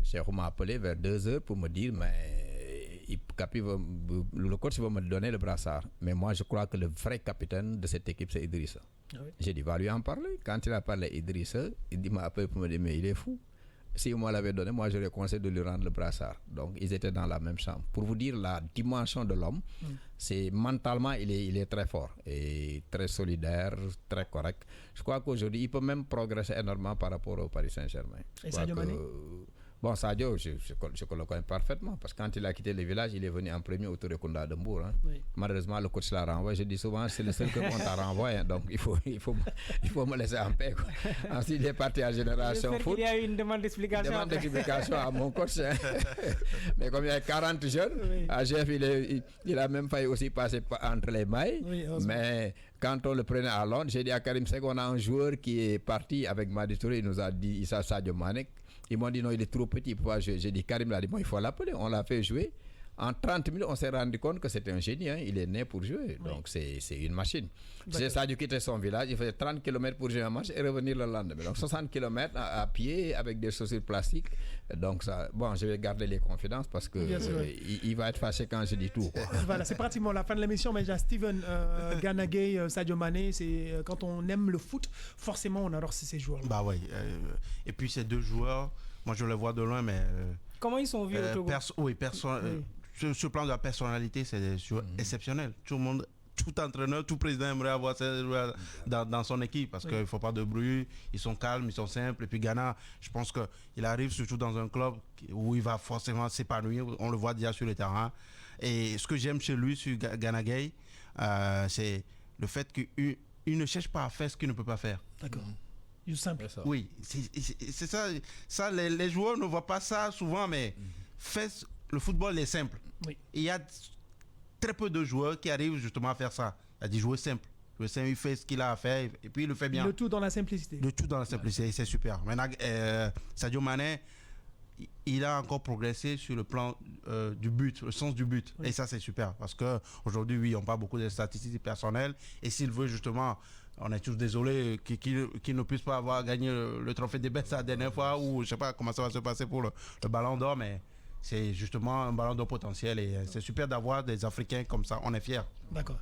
Cheikhou m'a appelé vers 2h pour me dire, mais le coach va me donner le brassard. Mais moi, je crois que le vrai capitaine de cette équipe, c'est Idrissa. J'ai dit, va lui en parler. Quand il a parlé à Idrissa, il m'a appelé pour me dire, mais il est fou. Si moi l'avait donné, moi j'aurais conseillé de lui rendre le brassard. Donc ils étaient dans la même chambre. Pour vous dire la dimension de l'homme, c'est mentalement il est très fort et très solidaire, très correct. Je crois qu'aujourd'hui il peut même progresser énormément par rapport au Paris Saint-Germain.
Et Sadio Mané?
Bon, Sadio, je le connais parfaitement parce que quand il a quitté le village, il est venu en premier au Tour Kunda de Mbour. Malheureusement, le coach l'a renvoyé. Je dis souvent, c'est le seul que on t'a renvoyé. Donc, il faut me laisser en paix. Quoi. Ensuite, il est parti à Génération Foot.
Il y a eu une demande d'explication.
Demande d'explication à mon coach. Mais comme il y a 40 jeunes, à GF, il a même failli aussi passer entre les mailles. Mais quand on le prenait à Londres, j'ai dit à Karim Seck, on a un joueur qui est parti avec Madi Touré. Il nous a dit, il s'appelle Sadio Mané. Ils m'ont dit non, il est trop petit pour pouvoir jouer. J'ai dit, Karim l'a dit, bon, il faut l'appeler. On l'a fait jouer. En 30 minutes, on s'est rendu compte que c'était un génie. Il est né pour jouer. Donc, c'est une machine. C'est Sadio qui quittait son village. Il faisait 30 km pour jouer un match et revenir le lendemain. Donc, 60 km à pied avec des chaussures plastiques. Donc, ça, bon, je vais garder les confidences parce que il va être fâché quand je dis tout. Quoi.
Voilà, c'est pratiquement la fin de l'émission. Mais déjà, Steven, Gana Gueye, Sadio Mané, c'est quand on aime le foot, forcément, on adore ces joueurs-là.
Bah oui. Et puis, ces deux joueurs, moi, je les vois de loin, mais...
Comment ils sont vus au Togo?
Sur le plan de la personnalité, c'est des joueurs exceptionnels. Tout le monde, tout entraîneur, tout président aimerait avoir ces joueurs dans son équipe parce qu'il ne faut pas de bruit, ils sont calmes, ils sont simples. Et puis Ghana, je pense qu'il arrive surtout dans un club où il va forcément s'épanouir. On le voit déjà sur le terrain. Et ce que j'aime chez lui, sur Gana Gueye, c'est le fait qu'il ne cherche pas à faire ce qu'il ne peut pas faire.
D'accord. Du simple.
Oui, c'est ça. Ça les joueurs ne voient pas ça souvent, mais le football est simple.
Oui.
Il y a très peu de joueurs qui arrivent justement à faire ça. Il y a des joueurs simples. Le simple, il fait ce qu'il a à faire et puis il le fait bien.
Le tout dans la simplicité.
Le tout dans la simplicité, c'est super. Maintenant, Sadio Mané, il a encore progressé sur le plan du but, le sens du but. Oui. Et ça, c'est super. Parce qu'aujourd'hui, oui, on parle beaucoup des statistiques personnelles. Et s'il veut justement... On est tous désolés qu'il ne puisse pas avoir gagné le trophée des bêtes la dernière fois ou je ne sais pas comment ça va se passer pour le ballon d'or, mais c'est justement un ballon d'or potentiel et c'est super d'avoir des Africains comme ça, on est fiers.
D'accord.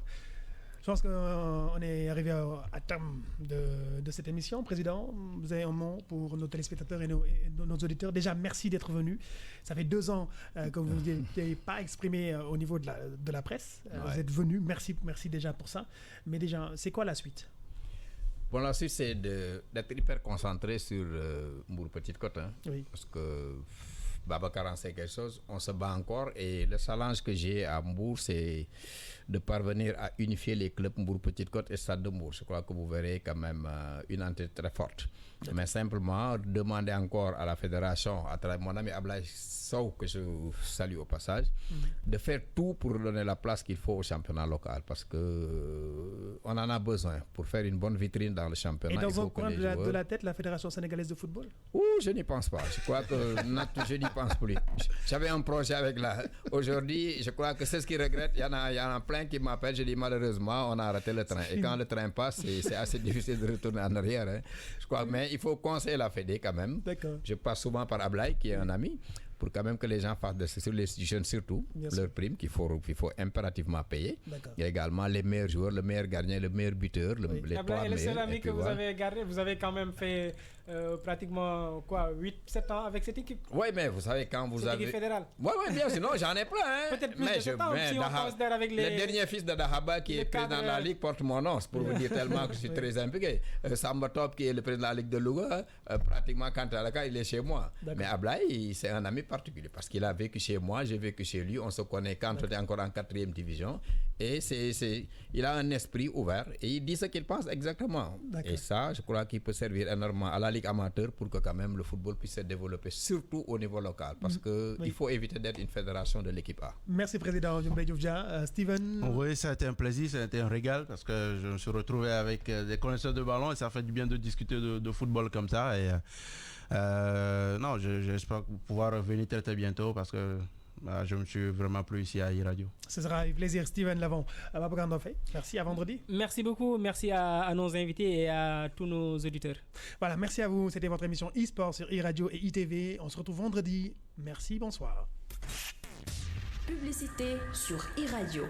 Je pense qu'on est arrivé à terme de cette émission. Président, vous avez un mot pour nos téléspectateurs et nos auditeurs. Déjà, merci d'être venu. Ça fait 2 ans que vous n'avez pas exprimé au niveau de la presse. Vous êtes venu. Merci déjà pour ça. Mais déjà, c'est quoi la suite?
Bon, la suite, c'est d'être hyper concentré sur Mbour Petite Côte.
Oui.
Parce que Babacar en sait quelque chose. On se bat encore. Et le challenge que j'ai à Mbour, c'est de parvenir à unifier les clubs Mbour Petite Côte et Stade de Mbour. Je crois que vous verrez quand même une entité très forte. Mais simplement, demander encore à la fédération, à travers mon ami Ablaye Sow, que je salue au passage, de faire tout pour donner la place qu'il faut au championnat local. Parce qu'on en a besoin pour faire une bonne vitrine dans le championnat.
Et dans un coin de la tête, la Fédération sénégalaise de football?
Je n'y pense pas. Je crois que je n'y pense plus. J'avais un projet avec la... Aujourd'hui, je crois que c'est ce qu'ils regrettent. Il y en a plein qui m'appellent. Je dis malheureusement, on a arrêté le train. Et quand le train passe, c'est assez difficile de retourner en arrière. Hein. Je crois, mais il faut conseiller la Fédé quand même.
D'accord.
Je passe souvent par Ablaye, qui est un ami, pour quand même que les gens fassent sur les jeunes surtout, leurs primes qu'il faut impérativement payer. Il y a également les meilleurs joueurs, le meilleur gardien, le meilleur buteur, les 3 meilleurs.
Et le seul ami que vous avez gardé, vous avez quand même fait pratiquement 8-7 ans avec cette équipe.
Oui, mais vous savez, quand vous avez...
Équipe fédérale.
Oui, bien sûr, non, j'en ai plein. Hein.
Peut-être plus de 7 ans, si on considère avec
le dernier fils de Dahaba qui est président de la Ligue porte mon nom, pour vous dire tellement que je suis très impliqué. Samba Top qui est le président de la Ligue de Louga, pratiquement quand à la cas, il est chez moi. Mais Ablaye, c'est un ami particulier parce qu'il a vécu chez moi, j'ai vécu chez lui, on se connaît quand on était encore en 4e division. Et il a un esprit ouvert et il dit ce qu'il pense exactement. Et ça, je crois qu'il peut servir énormément à la Ligue amateur pour que quand même le football puisse se développer, surtout au niveau local, parce qu'il faut éviter d'être une fédération de l'équipe A.
Merci Président Steven.
Oui, ça a été un plaisir, ça a été un régal, parce que je me suis retrouvé avec des connaisseurs de ballon et ça fait du bien de discuter de football comme ça. Et non, j'espère pouvoir revenir très très bientôt parce que je me suis vraiment plu ici à iRadio.
Ce sera un plaisir, Steven Lavon. Merci, à vendredi.
Merci beaucoup, merci à nos invités et à tous nos auditeurs.
Voilà, merci à vous. C'était votre émission e-sport sur iRadio et ITV. On se retrouve vendredi. Merci, bonsoir.
Publicité sur iRadio.